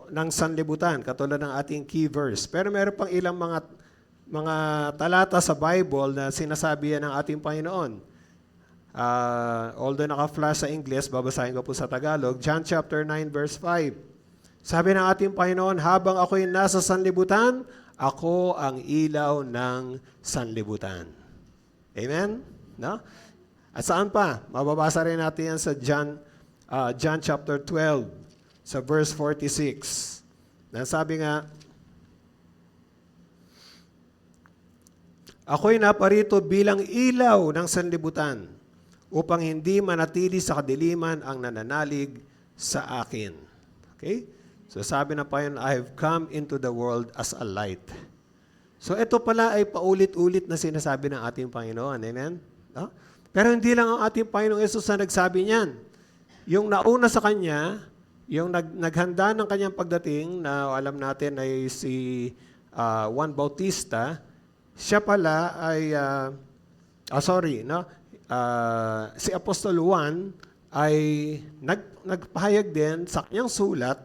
ng sanlibutan, katulad ng ating key verse. Pero meron pang ilang mga talata sa Bible na sinasabi yan ng ating Panginoon. Although naka-flash sa English, babasahin ko po sa Tagalog. John chapter 9 verse 5. Sabi ng ating Panginoon, habang ako'y nasa sanlibutan, ako ang ilaw ng sanlibutan. Amen? No? At saan pa? Mababasa rin natin yan sa John chapter 12, sa verse 46. Sabi nga, ako'y naparito bilang ilaw ng sanlibutan upang hindi manatili sa kadiliman ang nananalig sa akin. Okay? So sabi ng Panginoon, I have come into the world as a light. So ito pala ay paulit-ulit na sinasabi ng ating Panginoon. Amen? No? Pero hindi lang ang ating Panginoong Yesus na nagsabi niyan. Yung nauna sa Kanya, yung naghanda ng Kanyang pagdating, na alam natin ay si Juan Bautista, siya pala ay, si Apostol Juan ay nagpahayag din sa kanyang sulat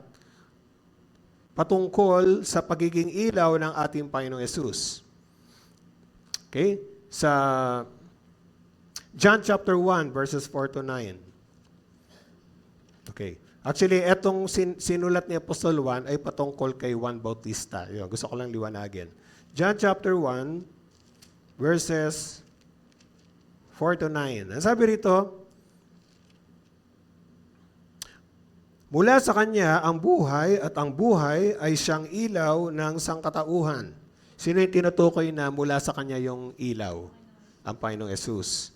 patungkol sa pagiging ilaw ng ating Panginoong Yesus. Okay? Sa John chapter 1 verses 4 to 9. Okay. Actually, etong sinulat ni Apostol Juan ay patungkol kay Juan Bautista. Yun, gusto ko lang liwanagin. John chapter 1 verses 4 to 9. Ang sabi rito, mula sa Kanya ang buhay at ang buhay ay siyang ilaw ng sangkatauhan. Sino yung tinutukoy na mula sa Kanya yung ilaw? Ang Panginoong Yesus.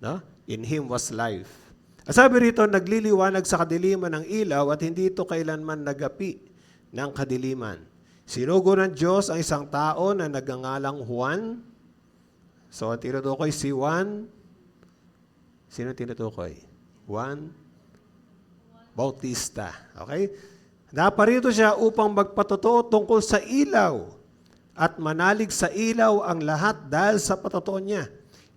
No? In Him was life. At sabi rito, nagliliwanag sa kadiliman ng ilaw at hindi ito kailanman nagapi ng kadiliman. Sinugo ng Diyos ang isang tao na nagngangalang Juan. So, ang tinutukoy si Juan. Sino tinutukoy? Juan Bautista. Okay? Naparito siya upang magpatotoo tungkol sa ilaw at manalig sa ilaw ang lahat dahil sa patotoo niya.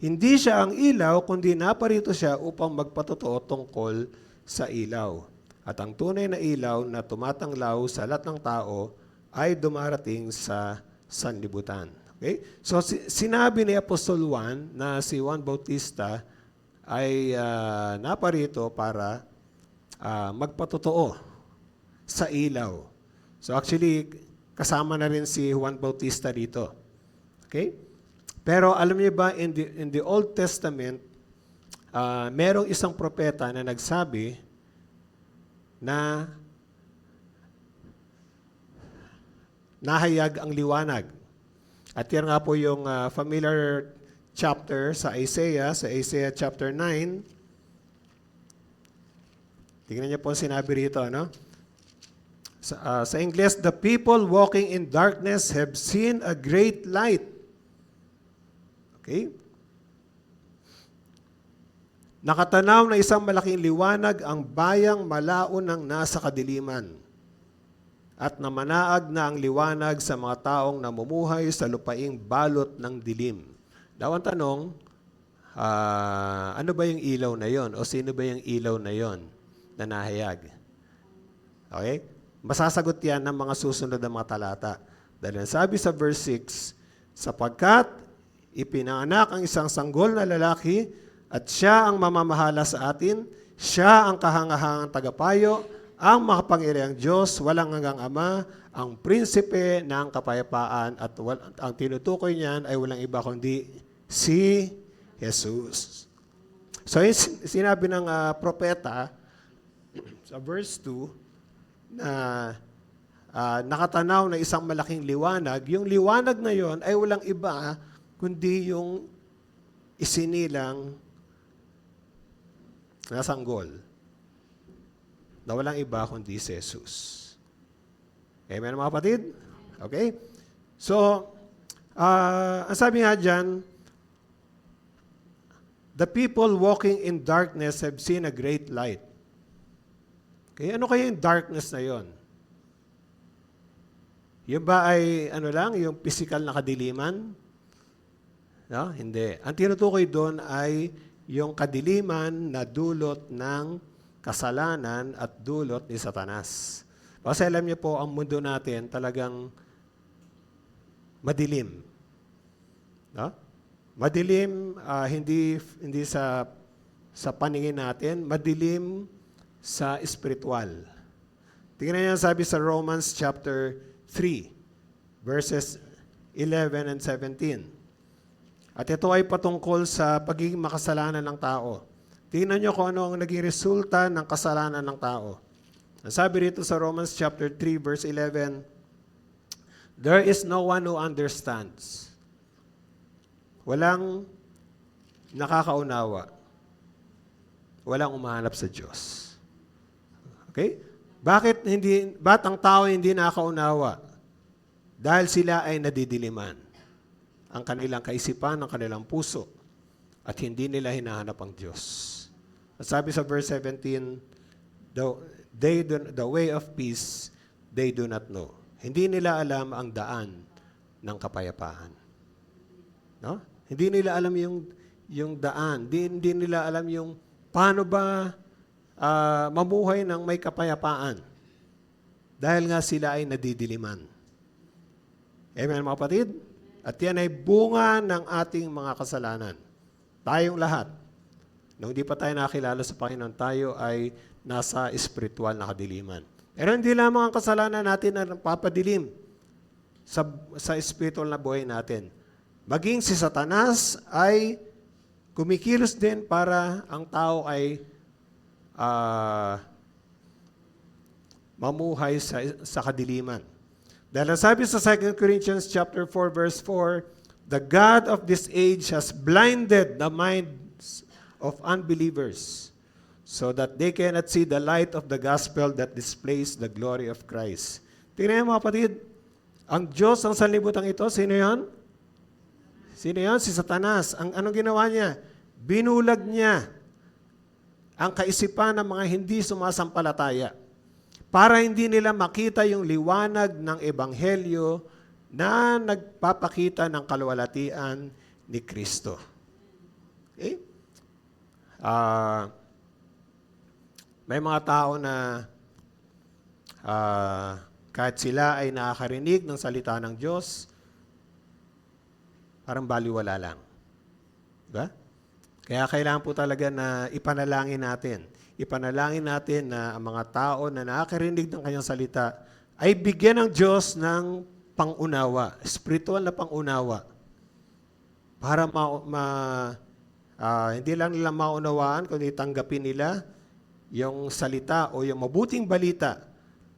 Hindi siya ang ilaw, kundi naparito siya upang magpatotoo tungkol sa ilaw. At ang tunay na ilaw na tumatanglaw sa lahat ng tao ay dumarating sa sanlibutan. Okay? So, sinabi ni Apostol Juan na si Juan Bautista ay naparito para magpatotoo sa ilaw. So actually, kasama na rin si Juan Bautista dito. Okay? Pero alam niyo ba, in the Old Testament, merong isang propeta na nagsabi na nahayag ang liwanag. At yan nga po yung familiar chapter sa Isaiah chapter 9. Tingnan niyo po ang sinabi rito, no? Sa English, the people walking in darkness have seen a great light. Okay? Nakatanaw na isang malaking liwanag ang bayang malaon ng nasa kadiliman. At namanaag na ang liwanag sa mga taong namumuhay sa lupaing balot ng dilim. Daw ang tanong, ano ba yung ilaw na yon? O sino ba yung ilaw na yon na nahayag? Okay? Masasagot yan ng mga susunod na mga talata. Dahil sabi sa verse 6, sapagkat ipinanganak ang isang sanggol na lalaki at siya ang mamamahala sa atin, siya ang kahangahangang tagapayo, ang makapangyarihang Diyos, walang hanggang Ama, ang prinsipe ng kapayapaan at ang tinutukoy niyan ay walang iba kundi si Jesus. So yung sinabi ng propeta sa verse 2 na nakatanaw na isang malaking liwanag, yung liwanag na yon ay walang iba kundi yung isinilang na sanggol. na walang iba kundi si Jesus. Amen, mga kapatid? Okay? So, ang sabi nga dyan, the people walking in darkness have seen a great light. Okay, ano kaya yung darkness na yon? Yung ba ay, yung physical na kadiliman? No? Hindi. Ang tinutukoy doon ay yung kadiliman na dulot ng kasalanan at dulot ni Satanas. Kasi alam niyo po, ang mundo natin talagang madilim. No? Madilim, hindi sa paningin natin, madilim sa espiritual. Tingnan niyo ang sabi sa Romans chapter 3, verses 11 and 17. At ito ay patungkol sa pagiging makasalanan ng tao. Tingnan niyo kung ano ang naging resulta ng kasalanan ng tao. Ang sabi rito sa Romans chapter 3, verse 11, there is no one who understands. Walang nakakaunawa. Walang umahanap sa Diyos. Okay? Ba't ang tao hindi nakakaunawa? Dahil sila ay nadidiliman. Ang kanilang kaisipan, ang kanilang puso. At hindi nila hinahanap ang Diyos. At sabi sa verse 17, the way of peace, they do not know. Hindi nila alam ang daan ng kapayapaan. No? Hindi nila alam yung daan. Hindi nila alam yung paano ba mamuhay ng may kapayapaan. Dahil nga sila ay nadidiliman. Amen, mga kapatid? At yan ay bunga ng ating mga kasalanan. Tayong lahat. Nung di pa tayo nakilala sa Panginoon, tayo ay nasa espiritual na kadiliman. Pero hindi lamang ang kasalanan natin na papadilim sa espiritual na buhay natin. Maging si Satanas ay kumikilos din para ang tao ay mamuhay sa kadiliman. Dahil sabi sa 2 Corinthians chapter 4 verse 4, the God of this age has blinded the minds of unbelievers so that they cannot see the light of the gospel that displays the glory of Christ. Tingnan mo mga kapatid, ang Diyos ang sanlibutan ito, sino yan? Sino yan? Si Satanas. Anong ginawa niya? Binulag niya ang kaisipan ng mga hindi sumasampalataya para hindi nila makita yung liwanag ng Ebanghelyo na nagpapakita ng kaluwalhatian ni Kristo. Okay? May mga tao na kahit sila ay nakakarinig ng salita ng Diyos, parang baliwala lang. Diba? Kaya kailangan po talaga na ipanalangin natin. Ipanalangin natin na ang mga tao na nakakarinig ng kanyang salita ay bigyan ng Diyos ng pangunawa, spiritual na pangunawa. Para hindi lang nila maunawaan, kundi tanggapin nila yung salita o yung mabuting balita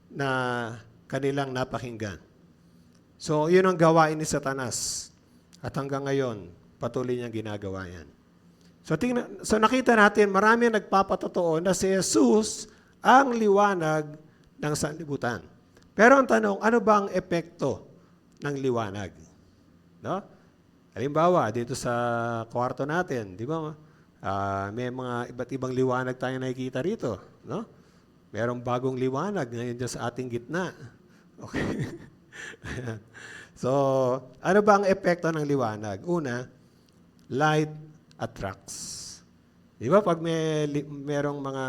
na kanilang napakinggan. So, yun ang gawain ni Satanas. At hanggang ngayon, patuloy niyang ginagawa yan. So nakita natin, marami nagpapatotoo na si Jesus ang liwanag ng sanlibutan. Pero ang tanong, ano ba ang epekto ng liwanag? No? Halimbawa, dito sa kwarto natin, di ba? May mga iba't ibang liwanag tayo nakikita rito. No? Merong bagong liwanag ngayon dyan sa ating gitna. Okay? So, ano ba ang epekto ng liwanag? Una, light attracts. Di ba pag merong mga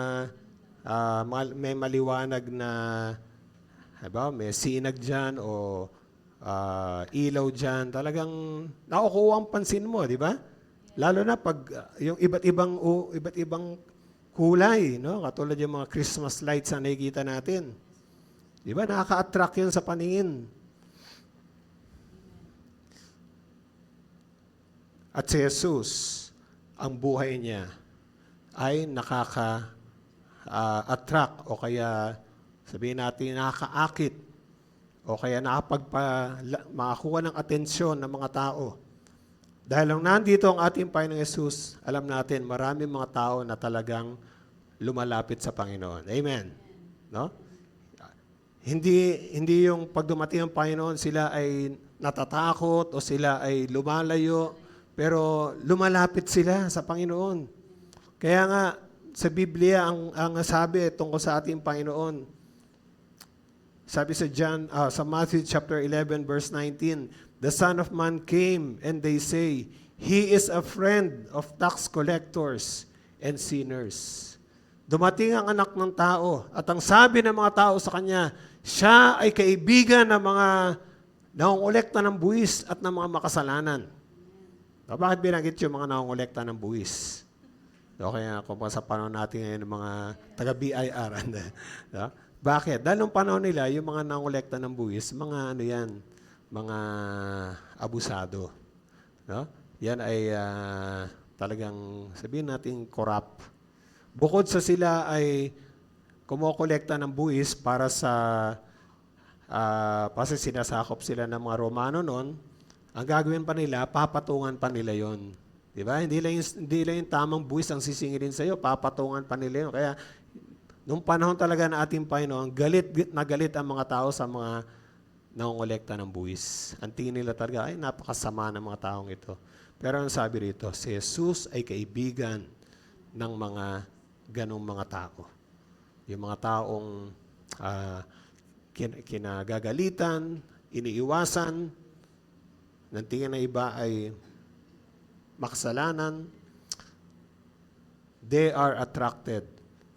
may maliwanag na may sinag dyan o ilaw dyan, talagang nakukuha ang pansin mo, di ba? Lalo na pag yung iba't ibang kulay, no? Katulad yung mga Christmas lights na nakikita natin. Di ba? Nakaka-attract yun sa paningin. At si Jesus, ang buhay niya ay nakaka-attract o kaya sabihin natin nakakaakit o kaya makakuha ng atensyon ng mga tao. Dahil lang nandito ang ating Panginoong Jesus, alam natin maraming mga tao na talagang lumalapit sa Panginoon. Amen. No? Hindi yung pag dumating ang Panginoon, sila ay natatakot o sila ay lumalayo, pero lumalapit sila sa Panginoon. Kaya nga, sa Biblia, ang sabi tungkol sa ating Panginoon, sabi sa Matthew chapter 11, verse 19, the Son of Man came and they say, He is a friend of tax collectors and sinners. Dumating ang anak ng tao at ang sabi ng mga tao sa kanya, siya ay kaibigan ng mga nangongolekta ng buwis at ng mga makasalanan. So, bakit binanggit yung mga nangongolekta ng buwis? So, kaya kung sa panahon natin ngayon ng mga taga-BIR. No? Bakit? Dahil nung panahon nila, yung mga nangongolekta ng buwis, mga ano yan, mga abusado. No? Yan ay talagang sabihin natin corrupt. Bukod sa sila ay kumokolekta ng buwis para kasi sinasakop sila ng mga Romano noon, ang gagawin pa nila, papatungan pa nila yon. Di ba? Hindi lang yung tamang buwis ang sisingilin sa iyo, papatungan pa nila yun. Kaya, nung panahon talaga na ating Panginoon, galit ang mga tao sa mga nangongolekta ng buwis. Ang tingin nila talaga, ay napakasama ng mga taong ito. Pero ang sabi rito, si Jesus ay kaibigan ng mga ganong mga tao. Yung mga taong kinagagalitan, iniiwasan, ng tingin na iba ay makasalanan, they are attracted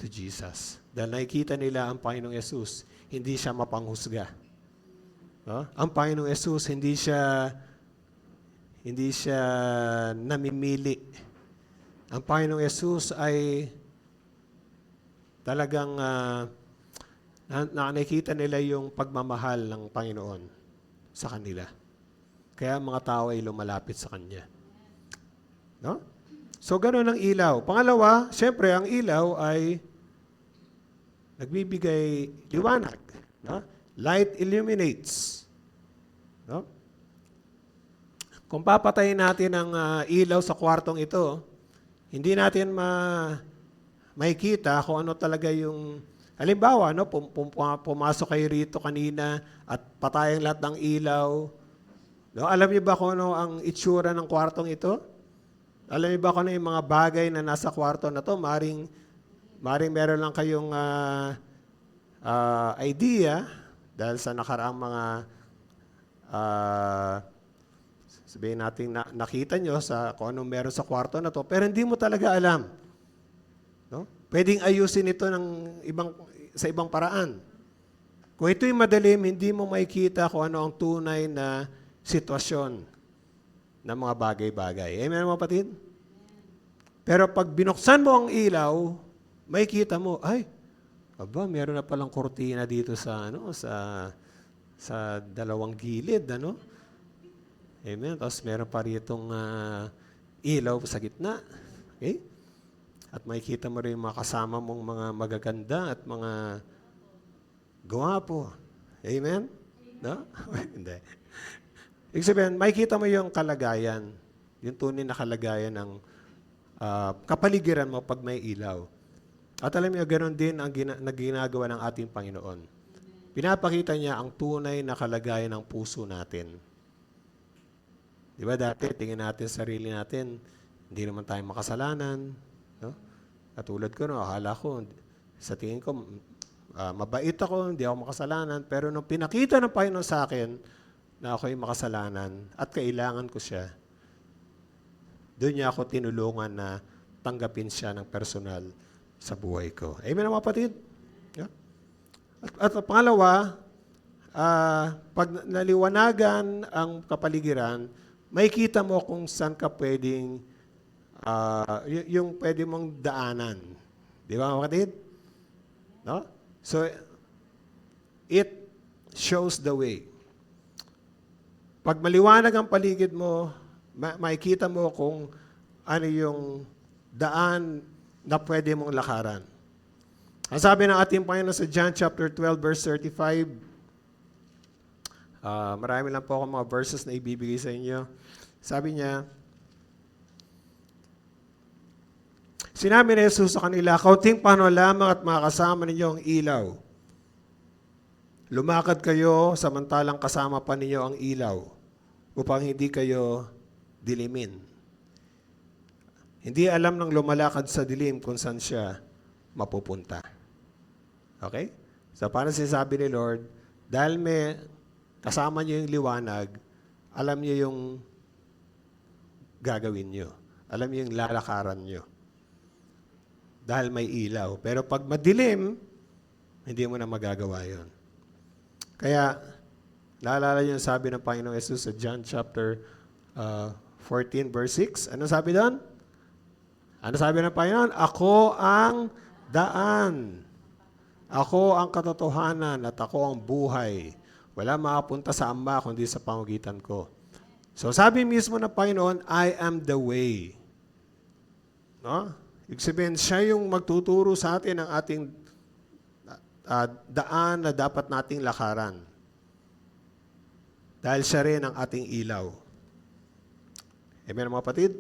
to Jesus. Dahil nakikita nila ang Panginoong Yesus, hindi siya mapanghusga. No? Ang Panginoong Yesus, hindi siya namimili. Ang Panginoong Yesus ay talagang nakikita nila yung pagmamahal ng Panginoon sa kanila. Kaya mga tao ay lumalapit sa Kanya. No? So, gano'n ang ilaw. Pangalawa, siyempre, ang ilaw ay nagbibigay liwanag. No? Light illuminates. No? Kung papatayin natin ang ilaw sa kwartong ito, hindi natin makikita kung ano talaga yung... Halimbawa, no, pumasok kayo rito kanina at patayin lahat ng ilaw. No? Alam niyo ba kung ano ang itsura ng kwartong ito? Alam niyo ba kung ano yung mga bagay na nasa kwarto na to? Maring meron lang kayong idea dahil sa nakaraang mga sabihin natin nakita nyo sa kung anong meron sa kwarto na to, pero hindi mo talaga alam. No? Pwedeng ayusin ito sa ibang paraan. Kung ito'y madilim, hindi mo makikita kung ano ang tunay na sitwasyon ng mga bagay-bagay. Amen, mga kapatid? Pero pag binuksan mo ang ilaw, makikita mo, ay, meron na palang kortina dito sa dalawang gilid, ano? Amen. Tapos meron pa ritong ilaw sa gitna. Okay? At makikita mo rin yung mga kasama mong mga magaganda at mga gwapo. Amen? No? Hindi. Ibig sabihin, makikita mo yung kalagayan, yung tunay na kalagayan ng kapaligiran mo pag may ilaw. At alam niyo, ganoon din ang ginagawa ng ating Panginoon. Pinapakita niya ang tunay na kalagayan ng puso natin. Di ba dati, tingin natin sarili natin, hindi naman tayo makasalanan. No? Katulad ko, no, akala ko, sa tingin ko, mabait ako, hindi ako makasalanan. Pero nung pinakita ng Panginoon sa akin na ako'y makasalanan at kailangan ko siya, doon niya ako tinulungan na tanggapin siya ng personal sa buhay ko. Amen, mga kapatid? Yeah. At pangalawa, pag naliwanagan ang kapaligiran, makikita mo kung saan ka pwedeng, yung pwede mong daanan. Di ba, mga kapatid? No? So, it shows the way. Pag maliwanag ang paligid mo, makikita mo kung ano yung daan na pwede mong lakaran. Ang sabi ng ating Panginoon sa John chapter 12, verse 35, marami lang po ako mga verses na ibibigay sa inyo. Sabi niya, sinabi ni Jesus sa kanila, kaunting panahon lamang at makakasama ninyo ang ilaw lumakad kayo samantalang kasama pa ninyo ang ilaw upang hindi kayo dilimin. Hindi alam ng lumalakad sa dilim kung saan siya mapupunta. Okay? So, paano sinasabi ni Lord, dahil may kasama niyo yung liwanag, alam niyo yung gagawin niyo. Alam niyo yung lalakaran niyo. Dahil may ilaw. Pero pag madilim, hindi mo na magagawa yon. Kaya, naalala niyo yung sabi ng Panginoong Jesus sa John chapter 14 verse 6. Ano sabi doon? Ano sabi ng Panginoon? Ako ang daan. Ako ang katotohanan at ako ang buhay. Wala makapunta sa Ama kundi sa pamamagitan ko. So sabi mismo ng Panginoon, I am the way. No? Ibig sabihin, siya yung magtuturo sa atin ng ating daan na dapat nating lakaran. Dahil siya rin ang ating ilaw. Amen, mga kapatid?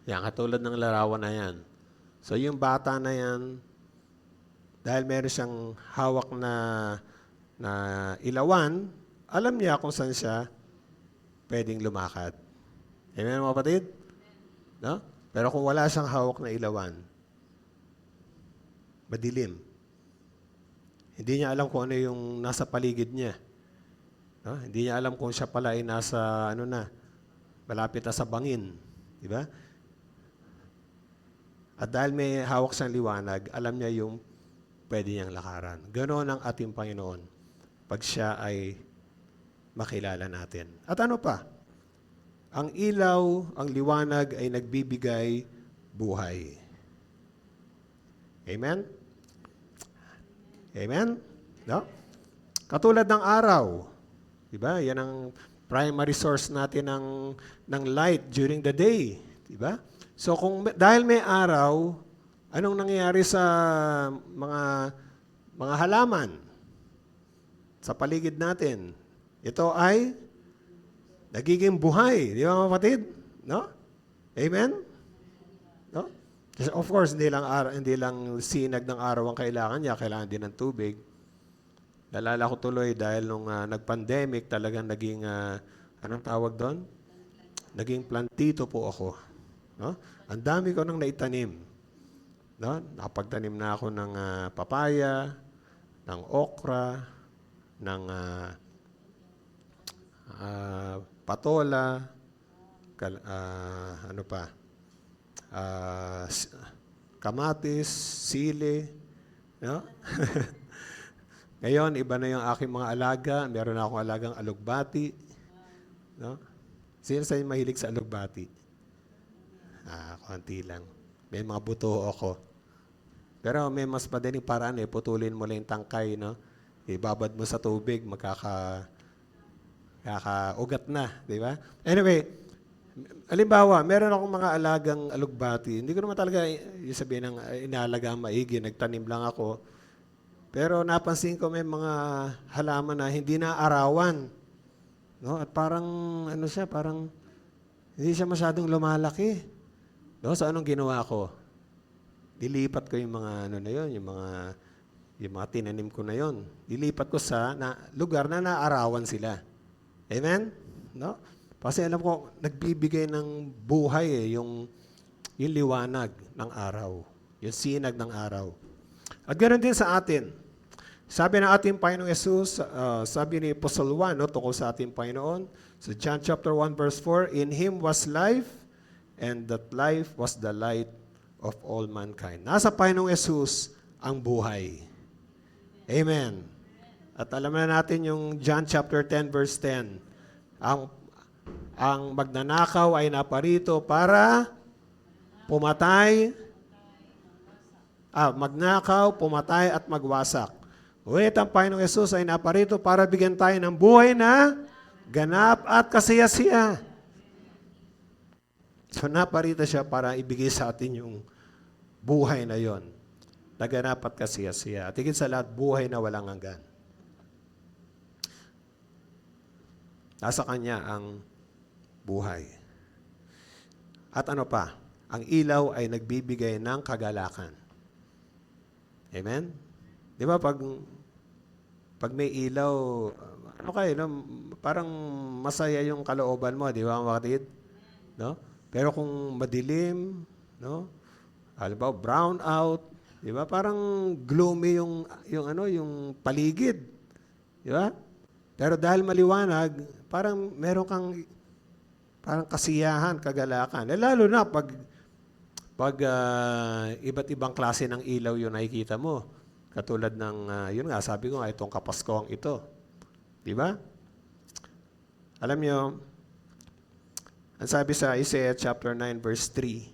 Yan, katulad ng larawan na yan. So, yung bata na yan, dahil meron siyang hawak na ilawan, alam niya kung saan siya pwedeng lumakad. Amen, mga kapatid? No? Pero kung wala siyang hawak na ilawan, madilim. Hindi niya alam kung ano yung nasa paligid niya. No? Hindi niya alam kung siya pala ay nasa, malapit na sa bangin. Di ba? At dahil may hawak siyang liwanag, alam niya yung pwede niyang lakaran. Ganoon ang ating Panginoon pag siya ay makilala natin. At ano pa? Ang ilaw, ang liwanag ay nagbibigay buhay. Amen? Amen? No? Katulad ng araw. Diba? Yan ang primary source natin ng light during the day. Diba? So dahil may araw, anong nangyayari sa mga halaman sa paligid natin? Ito ay nagiging buhay. Di ba mga kapatid? No? Amen? No? Of course, hindi lang sinag ng araw ang kailangan niya, kailangan din ng tubig. Nalala ko tuloy dahil nung nag-pandemic, talagang naging, anong tawag doon? Naging plantito po ako. No? Ang dami ko nang naitanim. No? Nakapagtanim na ako ng papaya, ng okra, ng patola, kamatis, sili. No? Ngayon, iba na yung aking mga alaga. Meron na akong alagang alugbati. No? Sino sa inyo mahilig sa alugbati? Konti lang. May mga buto ako. Pero may mas madaling paraan putulin mo lang yung tangkay, no? Ibabad mo sa tubig, kakaugat na, di ba? Anyway, halimbawa, meron akong mga alagang alugbati. Hindi ko naman talaga sabihin ng inaalagaan maigi, nagtanim lang ako. Pero napansin ko may mga halaman na hindi na arawan. No? At parang, parang hindi siya masyadong lumalaki. No? So, anong ginawa ko? Dilipat ko yung mga yung mga tinanim ko na yon. Dilipat ko sa lugar na naarawan sila. Amen? No? Kasi alam ko, nagbibigay ng buhay yung liwanag ng araw. Yung sinag ng araw. At ganoon din sa atin. Sabi ng ating Panginoong Jesus, sabi ni Apostle Juan, tungkol sa ating Panginoon, sa John chapter 1 verse 4, in Him was life, and that life was the light of all mankind. Nasa Panginoong Jesus ang buhay. Amen. At alam na natin yung John chapter 10 verse 10. Ang magnanakaw ay naparito para magnakaw, pumatay at magwasak. Ngunit ang Panginoong Jesus ay naparito para bigyan tayo ng buhay na ganap at kasiyasiya. So naparito siya para ibigay sa atin yung buhay na yon, na ganap at kasiyasiya. At higit sa lahat, buhay na walang hanggan. Nasa Kanya ang buhay. At ano pa? Ang ilaw ay nagbibigay ng kagalakan. Amen? Di ba, pag may ilaw, ano kayo, no? Parang masaya yung kalooban mo, di ba, mga kapatid? No? Pero kung madilim, no? Halimbawa, brown out, di ba? Parang gloomy yung paligid. Di ba? Pero dahil maliwanag, parang meron kang parang kasiyahan, kagalakan. Lalo na pag iba't ibang klase ng ilaw yung nakikita mo. Katulad ng, yun nga, sabi ko nga, itong Kapaskuhang ito. Di ba? Alam nyo, ang sabi sa Isaiah chapter 9 verse 3,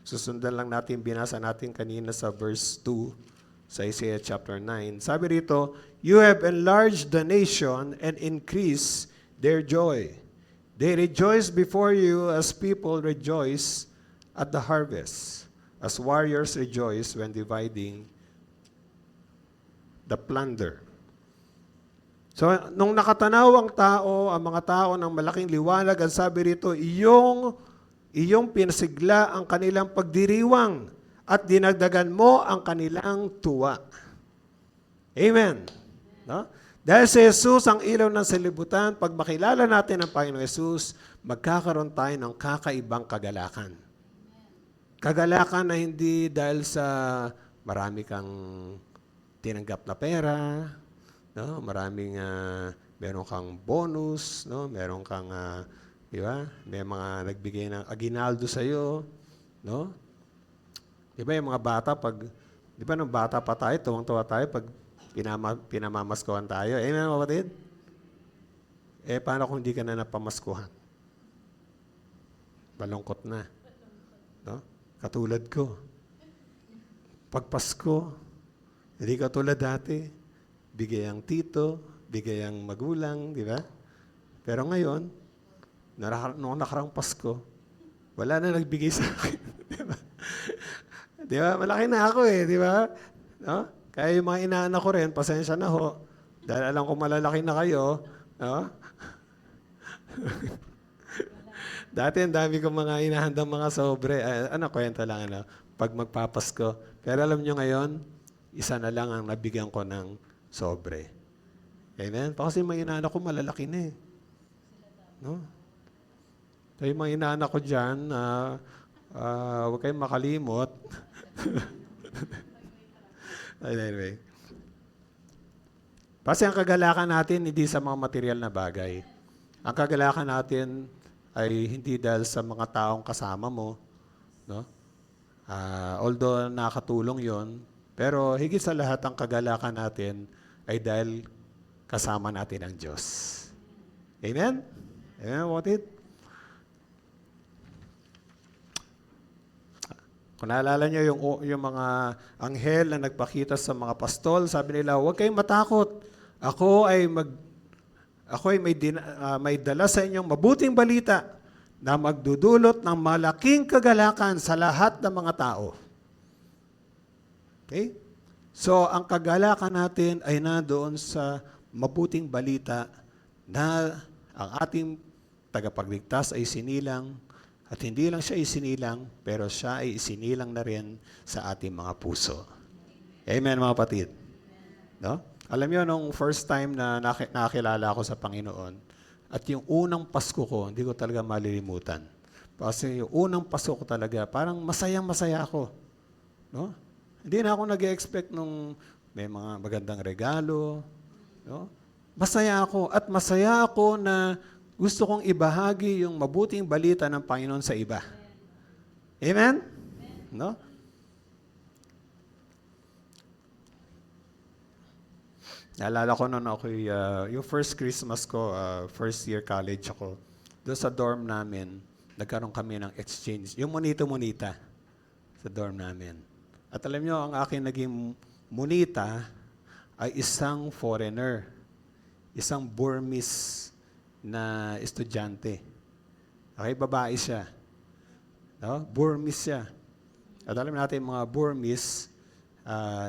susundan lang natin, binasa natin kanina sa verse 2 sa Isaiah chapter 9. Sabi rito, "You have enlarged the nation and increased their joy. They rejoice before you as people rejoice at the harvest, as warriors rejoice when dividing the plunder." So, nung nakatanaw ang mga tao ng malaking liwanag, ang sabi rito, iyong pinasigla ang kanilang pagdiriwang at dinagdagan mo ang kanilang tuwa. Amen. No? Dahil si Jesus ang ilaw ng salibutan, pag makilala natin ang Panginoong Jesus, magkakaroon tayo ng kakaibang kagalakan. Kagalakan na hindi dahil sa marami kang tinanggap na pera, no? Maraming meron kang bonus, no? Meron kang di ba? May mga nagbigay ng aginaldo sa iyo, no? Di ba yung mga bata di ba nung bata pa tayo, tuwang-tuwa tayo pag pinamamaskuhan tayo. Amen, mga kapatid? Paano kung hindi ka na napamaskuhan? Balungkot na. No? Katulad ko. Pag Pasko, hindi ka tulad dati. Bigay ang tito, bigay ang magulang, di ba? Pero ngayon, noong nakarang Pasko, wala na nagbigay sa akin. Di ba? Di ba? Malaki na ako di ba? No? Kaya yung mga inaanak ko rin, pasensya na ho. Dahil alam ko malalaki na kayo. No? Dati ang dami kong mga inahandang mga sobre. Kwento lang, pag magpapasko. Pero alam nyo ngayon, isa na lang ang nabigyan ko ng sobre. Amen? Kasi mga inaanak ko malalaki na No? So yung mga inaanak ko dyan, huwag kayong makalimot. Anyway. Kasi ang kagalakan natin hindi sa mga material na bagay. Ang kagalakan natin ay hindi dahil sa mga taong kasama mo. No? Although nakatulong yon, pero higit sa lahat ang kagalakan natin ay dahil kasama natin ang Diyos. Amen? Amen, what it? Kung naalala niyo yung mga anghel na nagpakita sa mga pastol, sabi nila, huwag kayong matakot. Ako ay may dala sa inyong mabuting balita na magdudulot ng malaking kagalakan sa lahat ng mga tao. Okay? So, ang kagalakan natin ay nandoon sa mabuting balita na ang ating tagapagligtas ay sinilang. At hindi lang siya isinilang, pero siya ay isinilang na rin sa ating mga puso. Amen, mga kapatid. No? Alam niyo, nung first time na nakilala ako sa Panginoon, at yung unang Pasko ko, hindi ko talaga malilimutan. Kasi yung unang Pasko ko talaga, parang masayang-masaya ako. No? Hindi na ako nag-expect nung may mga magandang regalo. No? Masaya ako. At masaya ako na gusto kong ibahagi yung mabuting balita ng Panginoon sa iba. Amen? No? Naalala ko noon ako, yung first Christmas ko, first year college ako, doon sa dorm namin, nagkaroon kami ng exchange. Yung monito-monita sa dorm namin. At alam nyo, ang akin naging monita ay isang foreigner, isang Burmese na estudyante. Okay, babae siya. No? Burmese siya. At alam natin, mga Burmese,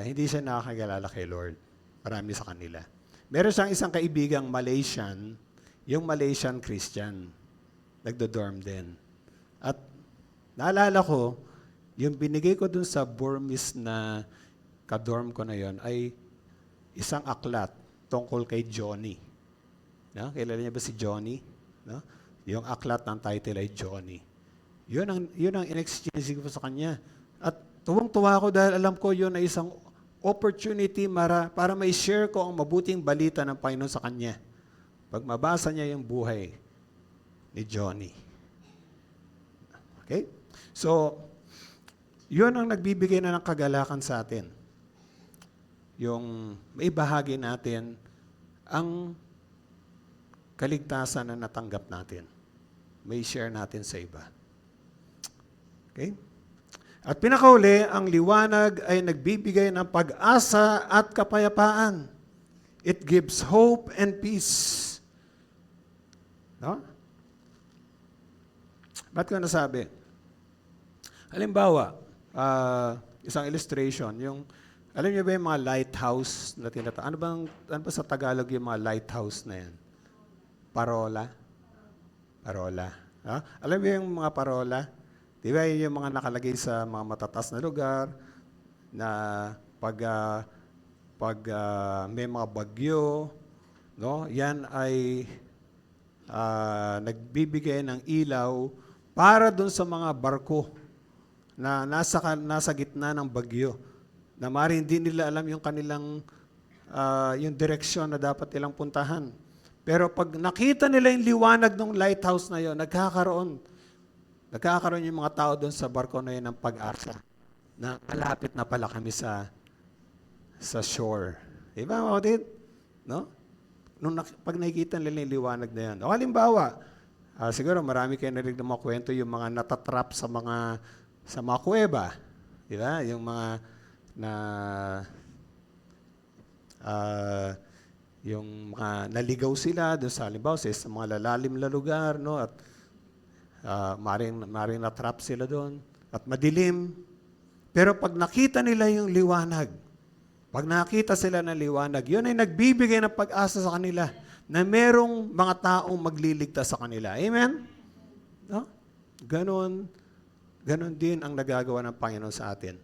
hindi siya nakakilala kay Lord. Marami sa kanila. Meron siyang isang kaibigang Malaysian, yung Malaysian Christian. Nagdo-dorm din. At naalala ko, yung binigay ko dun sa Burmese na ka-dorm ko na yon ay isang aklat tungkol kay Johnny. No? Kilala niya ba si Johnny? No? Yung aklat ng title ay Johnny. Yun ang in-exchange ko sa kanya. At tuwang-tuwa ako dahil alam ko yun ay isang opportunity para may share ko ang mabuting balita ng Panginoon sa kanya. Pag mabasa niya yung buhay ni Johnny. Okay? So, yun ang nagbibigay na ng kagalakan sa atin. Yung may bahagi natin ang kaligtasan na natanggap natin. May share natin sa iba. Okay? At pinakauli, ang liwanag ay nagbibigay ng pag-asa at kapayapaan. It gives hope and peace. No? Ba't ko nasabi? Halimbawa, isang illustration, alam niyo ba yung mga lighthouse na tinatawag? Ano ba sa Tagalog yung mga lighthouse na yan? Parola? Parola. Ha? Alam mo yung mga parola? Di ba yung mga nakalagay sa mga matatas na lugar na pag may mga bagyo, no? Yan ay nagbibigay ng ilaw para doon sa mga barko na nasa gitna ng bagyo na maaaring hindi nila alam yung kanilang yung direksyon na dapat nilang puntahan. Pero pag nakita nila yung liwanag ng lighthouse na yon, nagkakaroon yung mga tao doon sa barko na yun ng pag-asa na malapit na pala kami sa shore. Diba, mga kapatid? No? Pag nakikita nila yung liwanag na yan. O halimbawa, siguro marami kayo narinig ng mga kwento yung mga natatrap sa mga kuweba. Diba? Yung mga yung mga naligaw sila doon sa halimbawa sa mga lalalim na lugar, no? At maring na-trap sila doon at madilim. Pero pag nakita nila yung liwanag, pag nakita sila ng liwanag, yun ay nagbibigay ng pag-asa sa kanila na merong mga taong magliligtas sa kanila. Amen? No? Ganon din ang nagagawa ng Panginoon sa atin.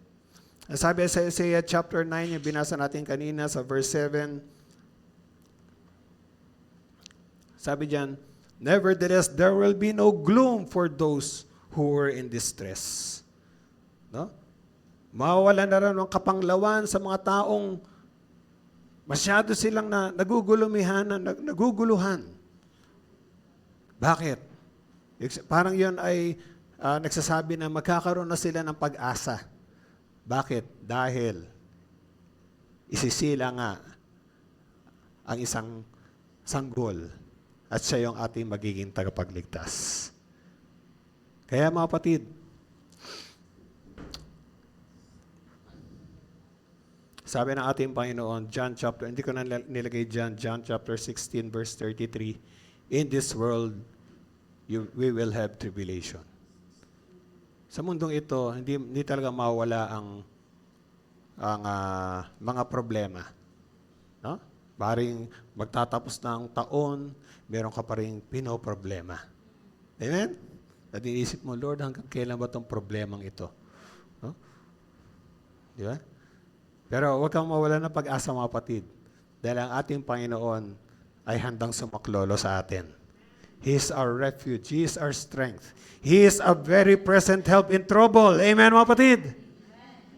Sabi sa Isaiah chapter 9, yung binasa natin kanina sa verse 7, sabi diyan, nevertheless, there will be no gloom for those who were in distress. No? Mawawala na rin ang kapanglawan sa mga taong masyado silang naguguluhan. Bakit? Parang yun ay nagsasabi na magkakaroon na sila ng pag-asa. Bakit? Dahil isisila nga ang isang sanggol at siya yung ating magiging tagapagligtas. Kaya mga kapatid, sabi ng ating Panginoon, hindi ko na nilagay John chapter 16, verse 33, in this world, we will have tribulation. Sa mundong ito, hindi talaga mawala ang mga problema. No? Paring magtatapos ng taon, meron ka pa rin pinoproblema. Amen? At iniisip mo, Lord, hanggang kailan ba itong problemang ito? No? Di ba? Pero huwag kang mawala ng pag-asa, mga kapatid. Dahil ang ating Panginoon ay handang sumaklolo sa atin. He is our refuge. He is our strength. He is a very present help in trouble. Amen, mga kapatid?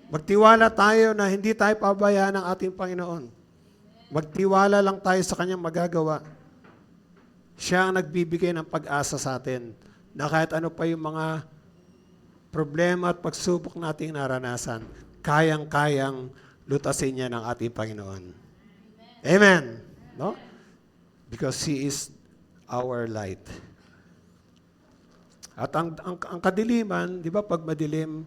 Magtiwala tayo na hindi tayo pabayaan ng ating Panginoon. Magtiwala lang tayo sa Kanyang magagawa. Siya ang nagbibigay ng pag-asa sa atin na kahit ano pa yung mga problema at pagsubok nating naranasan, kayang-kayang lutasin niya ng ating Panginoon. Amen. No? Because He is our light. At ang kadiliman, di ba pag madilim,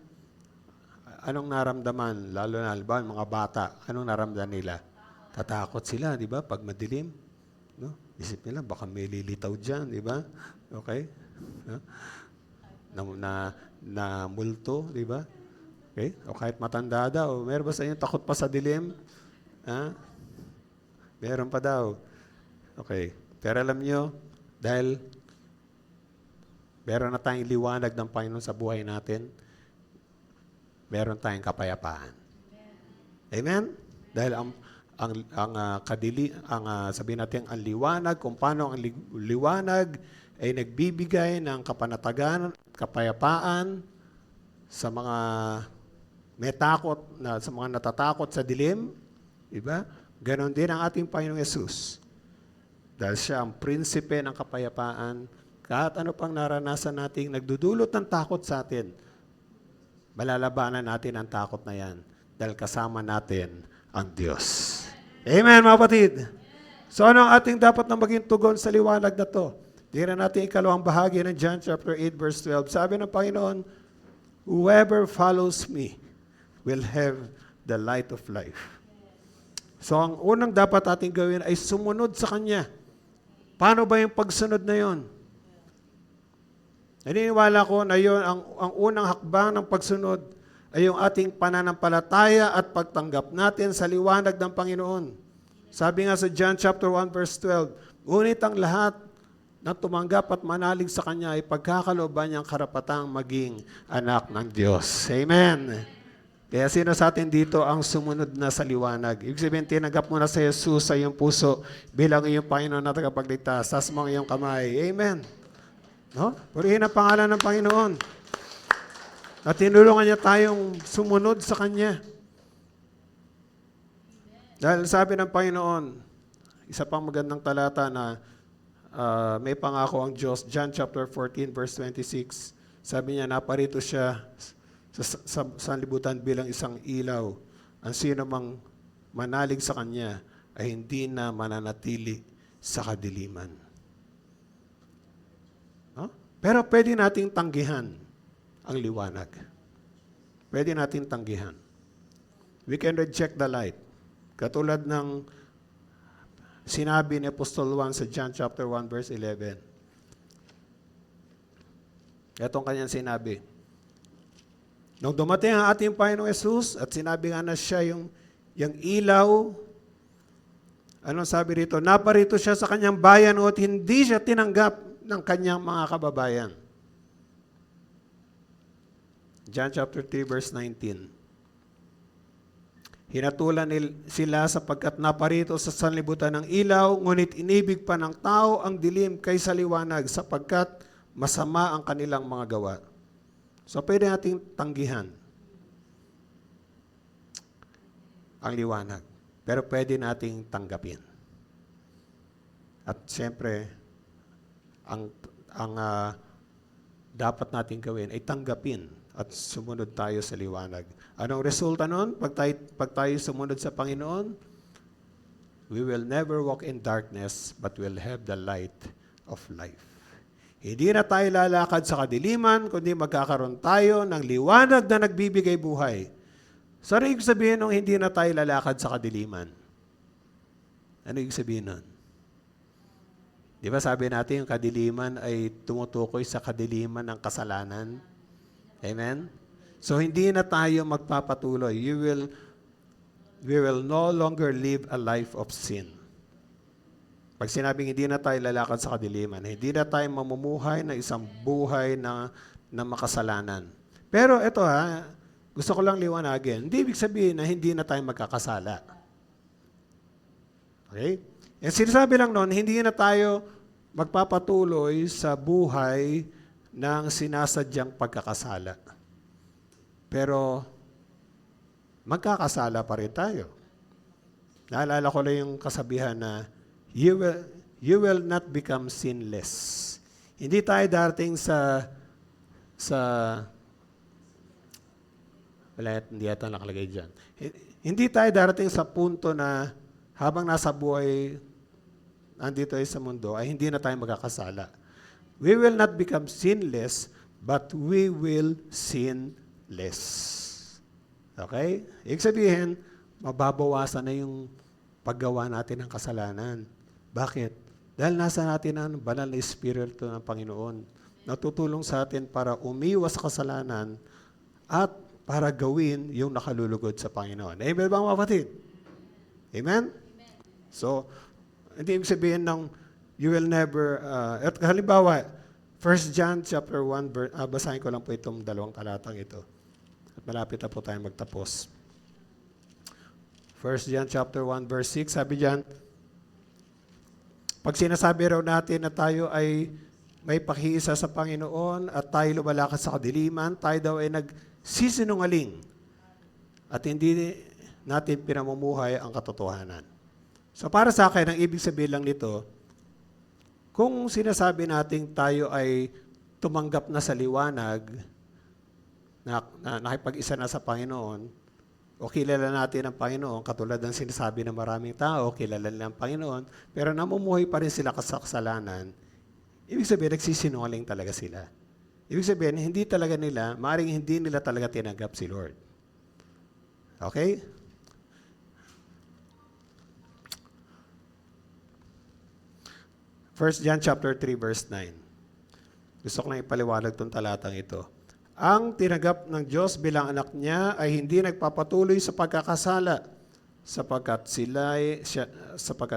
anong naramdaman? Lalo na, ba, mga bata, anong naramdaman nila? Tatakot sila, di ba? Pag madilim, no? Isip nila, baka may lilitaw dyan, di ba? Okay? No? Na multo, di ba? Okay? O kahit matanda daw, meron ba sa inyo takot pa sa dilim? Ha? Meron pa daw. Okay. Pero alam nyo, dahil meron na tayong liwanag ng Panginoon sa buhay natin, meron tayong kapayapaan. Amen? Dahil sabihin natin ang liwanag, kung paano ang liwanag ay nagbibigay ng kapanatagan, kapayapaan sa mga may takot sa mga natatakot sa dilim, di ba? Ganon din ang ating Panginoong Yesus. Dahil siya ang prinsipe ng kapayapaan, kahit ano pang naranasan nating nagdudulot ng takot sa atin, malalabanan natin ang takot na yan dahil kasama natin ang Diyos. Amen, mga kapatid. So ano ang ating dapat na maging tugon sa liwanag na to? Tingnan natin ikalawang bahagi ng John chapter 8 verse 12. Sabi ng Panginoon, whoever follows me will have the light of life. So ang unang dapat ating gawin ay sumunod sa Kanya. Paano ba yung pagsunod na yon? Naniniwala ko na yun, ang unang hakbang ng pagsunod ay yung ating pananampalataya at pagtanggap natin sa liwanag ng Panginoon. Sabi nga sa John chapter 1 verse 12, ngunit ang lahat na tumanggap at manalig sa Kanya ay pagkakalooban niyang karapatang maging anak ng Diyos. Amen. Kaya sino sa atin dito ang sumunod na sa liwanag? Ibig sabihin, tinanggap mo na sa Jesus sa iyong puso bilang iyong Panginoon na tagapagligtas. Taas mo ang iyong kamay. Amen. No? Purihin ang pangalan ng Panginoon. At tinulungan niya tayong sumunod sa Kanya. Dahil sabi ng Panginoon, isa pang magandang talata na may pangako ang Diyos, John chapter 14 verse 26, sabi niya, naparito siya sa sanlibutan bilang isang ilaw. Ang sino mang manalig sa Kanya ay hindi na mananatili sa kadiliman. No? Pero pwede nating tanggihan ang liwanag. Pwede nating tanggihan. We can reject the light. Katulad ng sinabi ni Apostol Juan sa John chapter 1 verse 11. Itong kanyang sinabi. Nung dumating ang ating Panginoong Yesus at sinabi nga na siya yung ilaw, anong sabi rito? Naparito siya sa kanyang bayan at hindi siya tinanggap ng kanyang mga kababayan. John chapter 3 verse 19. Hinatulan sila sapagkat naparito sa sanlibutan ng ilaw, ngunit inibig pa ng tao ang dilim kaysa liwanag sapagkat masama ang kanilang mga gawa. So pwede nating tanggihan ang liwanag, pero pwede nating tanggapin. At siyempre, ang dapat nating gawin ay tanggapin at sumunod tayo sa liwanag. Anong resulta nun? Pag tayo sumunod sa Panginoon, we will never walk in darkness, but will have the light of life. Hindi na tayo lalakad sa kadiliman, kundi magkakaroon tayo ng liwanag na nagbibigay buhay. So, ano ibig sabihin nung hindi na tayo lalakad sa kadiliman? Ano ibig sabihin nun? Di ba sabi natin yung kadiliman ay tumutukoy sa kadiliman ng kasalanan? Amen? So, hindi na tayo magpapatuloy. We will no longer live a life of sin. Pag sinabing hindi na tayo lalakad sa kadiliman, hindi na tayo mamumuhay na isang buhay na makasalanan. Pero ito gusto ko lang liwanagin. Hindi ibig sabihin na hindi na tayo magkakasala. Okay? And sinasabi lang noon, hindi na tayo magpapatuloy sa buhay ng sinasadyang pagkakasala. Pero magkakasala pa rin tayo. Naalala ko lang yung kasabihan na you will not become sinless. Hindi tayo darating hindi yata nakalagay dyan. Hindi tayo darating sa punto na habang nasa buhay, nandito tayo sa mundo, ay hindi na tayo magkakasala. We will not become sinless, but we will sin less. Okay? Ibig sabihin, mababawasan na yung paggawa natin ng kasalanan. Bakit? Dahil nasa natin ang banal na Espiritu ng Panginoon. Natutulong sa atin para umiwas sa kasalanan at para gawin yung nakalulugod sa Panginoon. Amen ba mga kapatid? Amen? So, hindi ibig sabihin ng you will never, at halimbawa, 1 John chapter 1, basahin ko lang po itong dalawang talatang ito. At malapit na po tayo magtapos. 1 1 John chapter 1 verse 6, sabi diyan, pag sinasabi raw natin na tayo ay may pakiisa sa Panginoon at tayo lumalakad sa kadiliman, tayo daw ay nagsisinungaling at hindi natin pinamumuhay ang katotohanan. So para sa akin, ang ibig sabihin lang nito, kung sinasabi natin tayo ay tumanggap na sa liwanag, na nakipag-isa na sa Panginoon, o kilala natin ang Panginoon, katulad ng sinasabi ng maraming tao, kilala nila ang Panginoon, pero namumuhay pa rin sila sa kasalanan, ibig sabihin, nagsisinungaling talaga sila. Ibig sabihin, maaaring hindi nila talaga tinanggap si Lord. Okay? First John chapter 3 verse 9. Gusto ko lang ipaliwanag itong talatang ito. Ang tinanggap ng Diyos bilang anak niya ay hindi nagpapatuloy sa pagkakasala sapagkat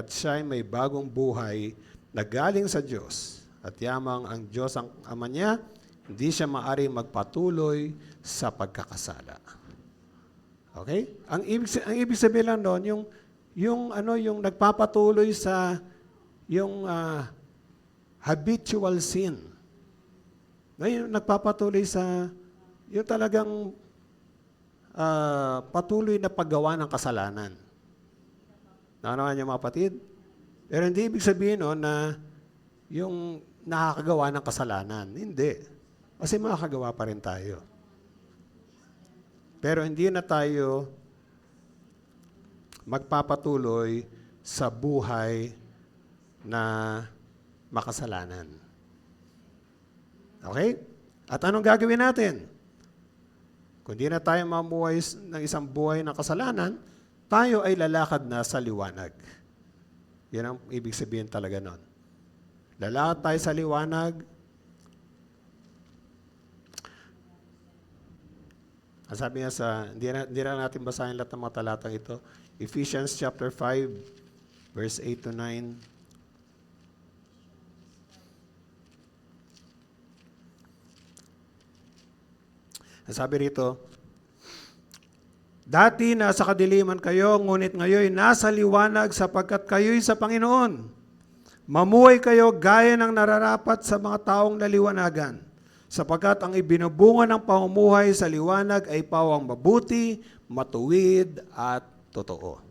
siya ay may bagong buhay na galing sa Diyos at yamang ang Diyos ang ama niya, hindi siya maaaring magpatuloy sa pagkakasala. Okay? Ang ibig sabihin lang doon, yung nagpapatuloy sa yung habitual sin. Yung nagpapatuloy sa yung talagang patuloy na paggawa ng kasalanan. Nakunawan niyo mga kapatid? Pero hindi ibig sabihin na yung nakakagawa ng kasalanan. Hindi. Kasi makakagawa pa rin tayo. Pero hindi na tayo magpapatuloy sa buhay na makasalanan. Okay? At anong gagawin natin? Kung di na tayo mamuhay ng isang buhay ng kasalanan, tayo ay lalakad na sa liwanag. Yan ang ibig sabihin talaga nun. Lalakad tayo sa liwanag. Ang sabi nga hindi na natin basahin lahat ng mga talatang ito. Ephesians chapter 5, verse 8 to 9. Ang sabi rito, dati nasa kadiliman kayo, ngunit ngayon nasa liwanag sapagkat kayo'y sa Panginoon. Mamuhay kayo gaya ng nararapat sa mga taong naliwanagan, sapagkat ang ibinubunga ng pamumuhay sa liwanag ay pawang mabuti, matuwid, at totoo.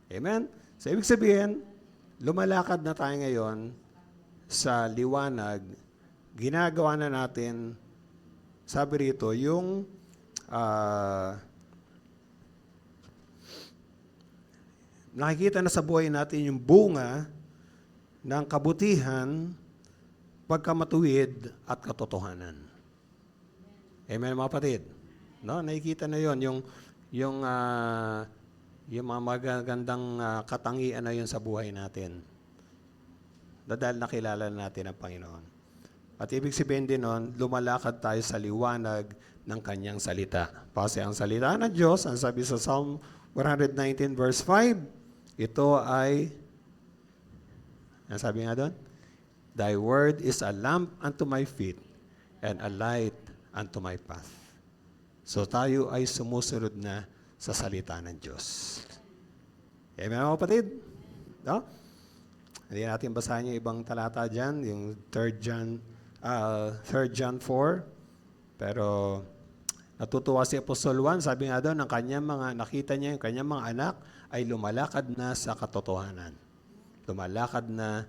Amen? So, ibig sabihin, lumalakad na tayo ngayon sa liwanag, ginagawa na natin, sabi rito, yung nakikita na sa buhay natin yung bunga ng kabutihan, pagkamatuwid at katotohanan. Amen, mga kapatid? No, nakikita na yon yung mga magagandang katangian na yun sa buhay natin. Dahil nakilala natin ang Panginoon. At ibig sabihin din nun, lumalakad tayo sa liwanag ng kanyang salita. Kasi ang salita ng Diyos, ang sabi sa Psalm 119 verse 5, ito ay, ang sabi nga doon, Thy word is a lamp unto my feet and a light unto my path. So tayo ay sumusunod na sa salita ng Diyos. Amen, mga kapatid? No? Hindi natin basahin yung ibang talata dyan, yung 3 John 4. Pero natutuwa si Apostol Juan, sabi nga doon, nakita niya yung kanyang mga anak ay lumalakad na sa katotohanan. Lumalakad na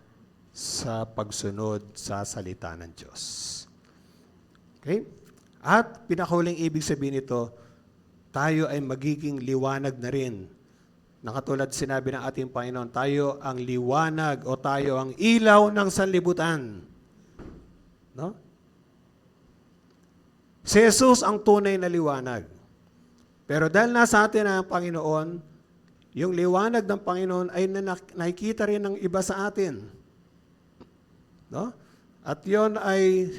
sa pagsunod sa salita ng Diyos. Okay? At pinakahuling ibig sabihin nito, tayo ay magiging liwanag na rin. Nakatulad sinabi ng ating Panginoon, tayo ang liwanag o tayo ang ilaw ng sanlibutan. No? Si Jesus ang tunay na liwanag. Pero dahil nasa atin ang Panginoon, yung liwanag ng Panginoon ay nakikita rin ng iba sa atin. No? At yon ay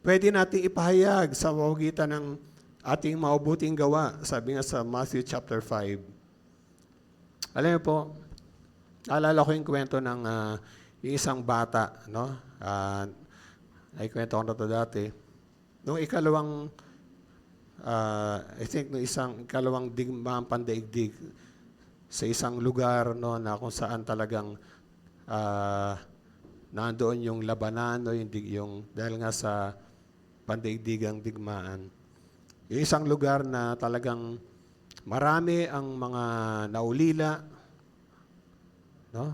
pwede nating ipahayag sa pamamagitan ng ating mabuting gawa. Sabi nga sa Matthew chapter 5. Alam niyo po, naalala ko yung kwento ng yung isang bata, no? Ay kwento ko na ito dati. Nung ikalawang, I think, nung ikalawang pandaigdig, sa isang lugar no, na kung saan talagang nandoon yung labanan o yung dahil nga sa pandaigdigang digmaan. Yung isang lugar na talagang marami ang mga naulila. No?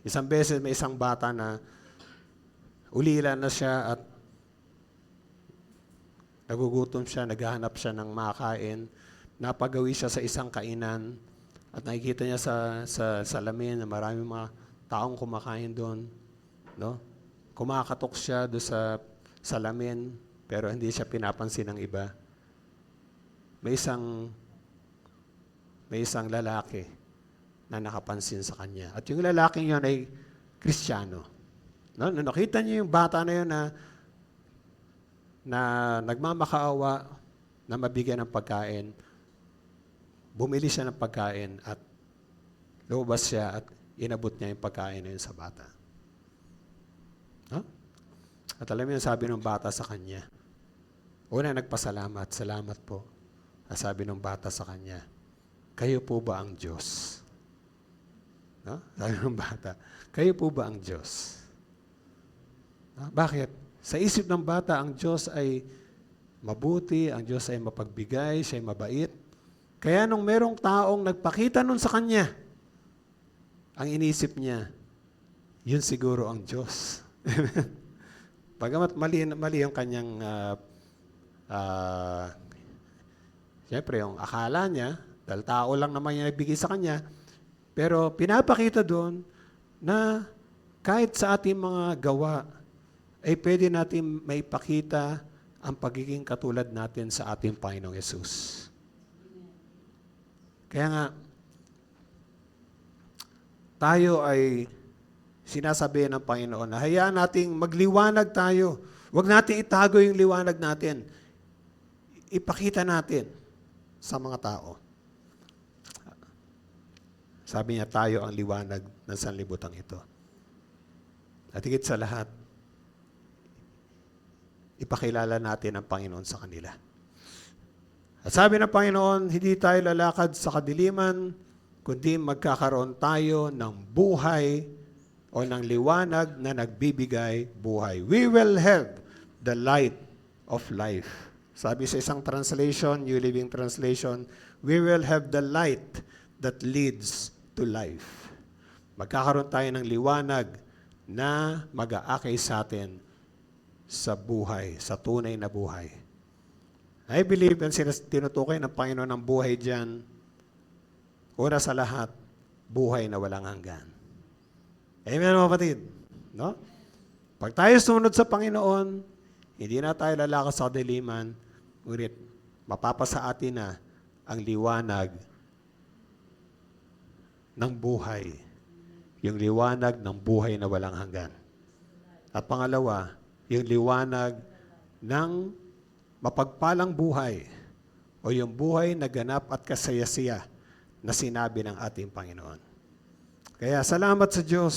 Isang beses may isang bata na ulila na siya at nagugutom siya, naghahanap siya ng makain. Napagawi siya sa isang kainan at nakikita niya sa salamin na maraming mga taong kumakain doon. No? Kumakatok siya doon sa salamin pero hindi siya pinapansin ng iba. May isang lalaki na nakapansin sa kanya. At yung lalaking yun ay Kristiyano. No? Nung nakita niyo yung bata na yun na nagmamakaawa na mabigyan ng pagkain, bumili siya ng pagkain at lumabas siya at inabot niya yung pagkain na yun sa bata. No? At alam mo yung sabi ng bata sa kanya. Una, nagpasalamat. Salamat po. At sabi ng bata sa kanya, kayo po ba ang Diyos? No? Sabi ng bata, kayo po ba ang Diyos? No? Bakit? Sa isip ng bata, ang Diyos ay mabuti, ang Diyos ay mapagbigay, siya ay mabait. Kaya nung merong taong nagpakita nun sa kanya, ang inisip niya, yun siguro ang Diyos. Bagamat mali yung kanyang siyempre, yung akala niya, dahil tao lang naman yung nagbigay sa kanya, pero pinapakita doon na kahit sa ating mga gawa, ay pwede natin maipakita ang pagiging katulad natin sa ating Panginoong Yesus. Kaya nga, tayo ay sinasabi ng Panginoon na hayaan nating magliwanag tayo. Huwag natin itago yung liwanag natin. Ipakita natin sa mga tao. Sabi niya, tayo ang liwanag ng sanlibutan ito. At higit sa lahat, ipakilala natin ang Panginoon sa kanila. At sabi ng Panginoon, hindi tayo lalakad sa kadiliman, kundi magkakaroon tayo ng buhay o ng liwanag na nagbibigay buhay. We will have the light of life. Sabi sa isang translation, New Living Translation, we will have the light that leads to life. Magkakaroon tayo ng liwanag na mag-aakay sa atin sa buhay, sa tunay na buhay. I believe and tinutukoy ng Panginoon ng buhay dyan, una sa lahat, buhay na walang hanggan. Amen, mga kapatid? No? Pag tayo sumunod sa Panginoon, hindi na tayo lalakas sa kadiliman, ngunit mapapasa atin na ang liwanag ng buhay. Yung liwanag ng buhay na walang hanggan. At pangalawa, yung liwanag ng mapagpalang buhay o yung buhay na ganap at kasayasiya na sinabi ng ating Panginoon. Kaya salamat sa Diyos,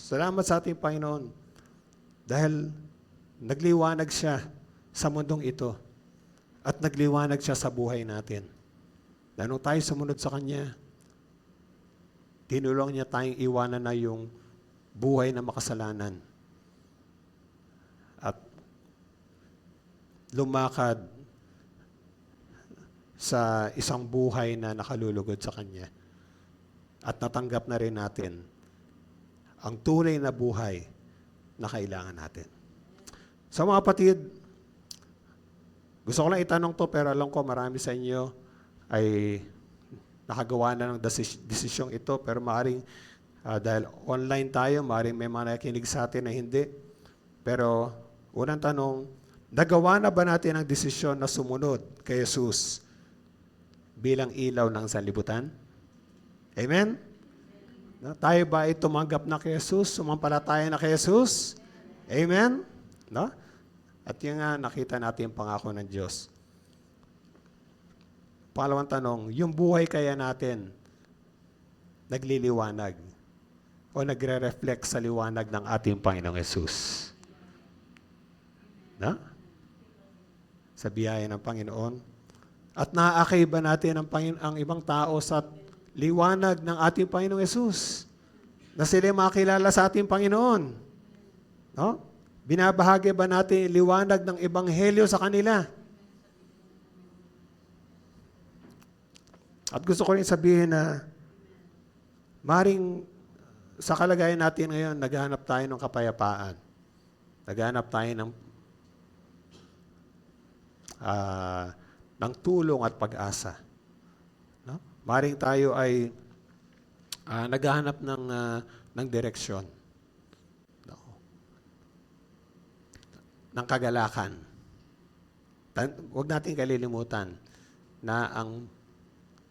salamat sa ating Panginoon dahil nagliwanag siya sa mundong ito at nagliwanag siya sa buhay natin. Na nung tayo sumunod sa Kanya, tinulong niya tayong iwanan na yung buhay na makasalanan at lumakad sa isang buhay na nakalulugod sa Kanya. At natanggap na rin natin ang tunay na buhay na kailangan natin. Sa mga kapatid, gusto ko lang itanong to pero alam ko marami sa inyo ay nakagawa na ng desisyong ito pero maaaring dahil online tayo, maaaring may mga nakikinig sa atin na hindi. Pero unang tanong, nagawa na ba natin ang desisyon na sumunod kay Jesus bilang ilaw ng sanlibutan? Amen? No? Tayo ba ay tumanggap na kay Jesus? Sumampalataya na kay Jesus? Amen? No? At yung nga, nakita natin yung pangako ng Diyos. Pangalawang tanong, yung buhay kaya natin nagliliwanag o nagre-reflect sa liwanag ng ating Panginoong Jesus? Na? Sa biyaya ng Panginoon. At naaakay ba natin ang ibang tao sa liwanag ng ating Panginoong Yesus. Na sila makilala sa ating Panginoon. No? Binabahagi ba natin yung liwanag ng Ebanghelyo sa kanila? At gusto ko rin sabihin na maring sa kalagayan natin ngayon, naghahanap tayo ng kapayapaan. Naghahanap tayo ng tulong at pag-asa. No? Maring tayo ay naghahanap ng direksyon. No? Ng kagalakan. Huwag natin kalilimutan na ang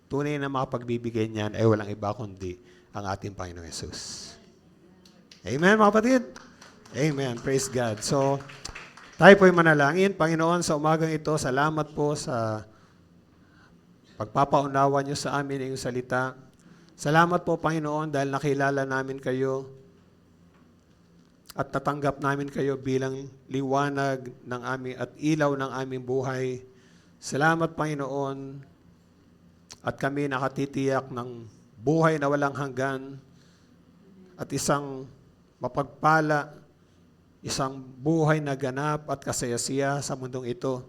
tunay na makapagbibigay niyan ay walang iba kundi ang ating Panginoong Yesus. Amen, mga kapatid? Amen. Praise God. So, tayo po'y manalangin. Panginoon, sa umagang ito, salamat po sa pagpapaunawa niyo sa amin ang iyong salita. Salamat po, Panginoon, dahil nakilala namin kayo at natanggap namin kayo bilang liwanag ng aming at ilaw ng aming buhay. Salamat, Panginoon, at kami nakatitiyak ng buhay na walang hanggan at isang mapagpala, isang buhay na ganap at kasayasiya sa mundong ito.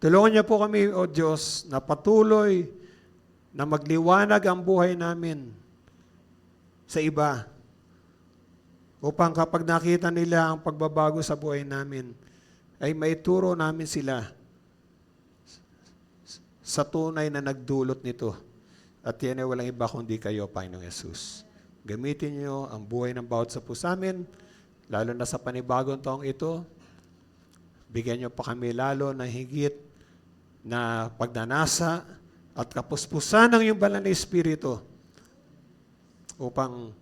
Tulungan niyo po kami, O Diyos, na patuloy na magliwanag ang buhay namin sa iba upang kapag nakita nila ang pagbabago sa buhay namin, ay maituro namin sila sa tunay na nagdulot nito. At yan ay walang iba kundi kayo, Panginoong Yesus. Gamitin niyo ang buhay ng bawat sa puso amin, lalo na sa panibagong taong ito. Bigyan niyo pa kami lalo na higit na pagnanasa at kapuspusan ng iyong banal na Espiritu upang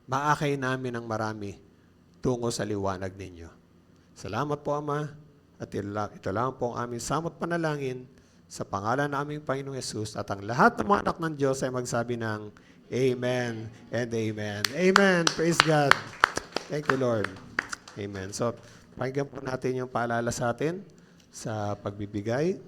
maakay namin ang marami tungo sa liwanag ninyo. Salamat po, Ama. At ito lang po ang aming samot panalangin sa pangalan ng aming Panginoong Yesus at ang lahat ng mga anak ng Diyos ay magsabi ng Amen and Amen. Amen. Praise God. Thank you, Lord. Amen. So, pakinggan po natin yung paalala sa atin sa pagbibigay.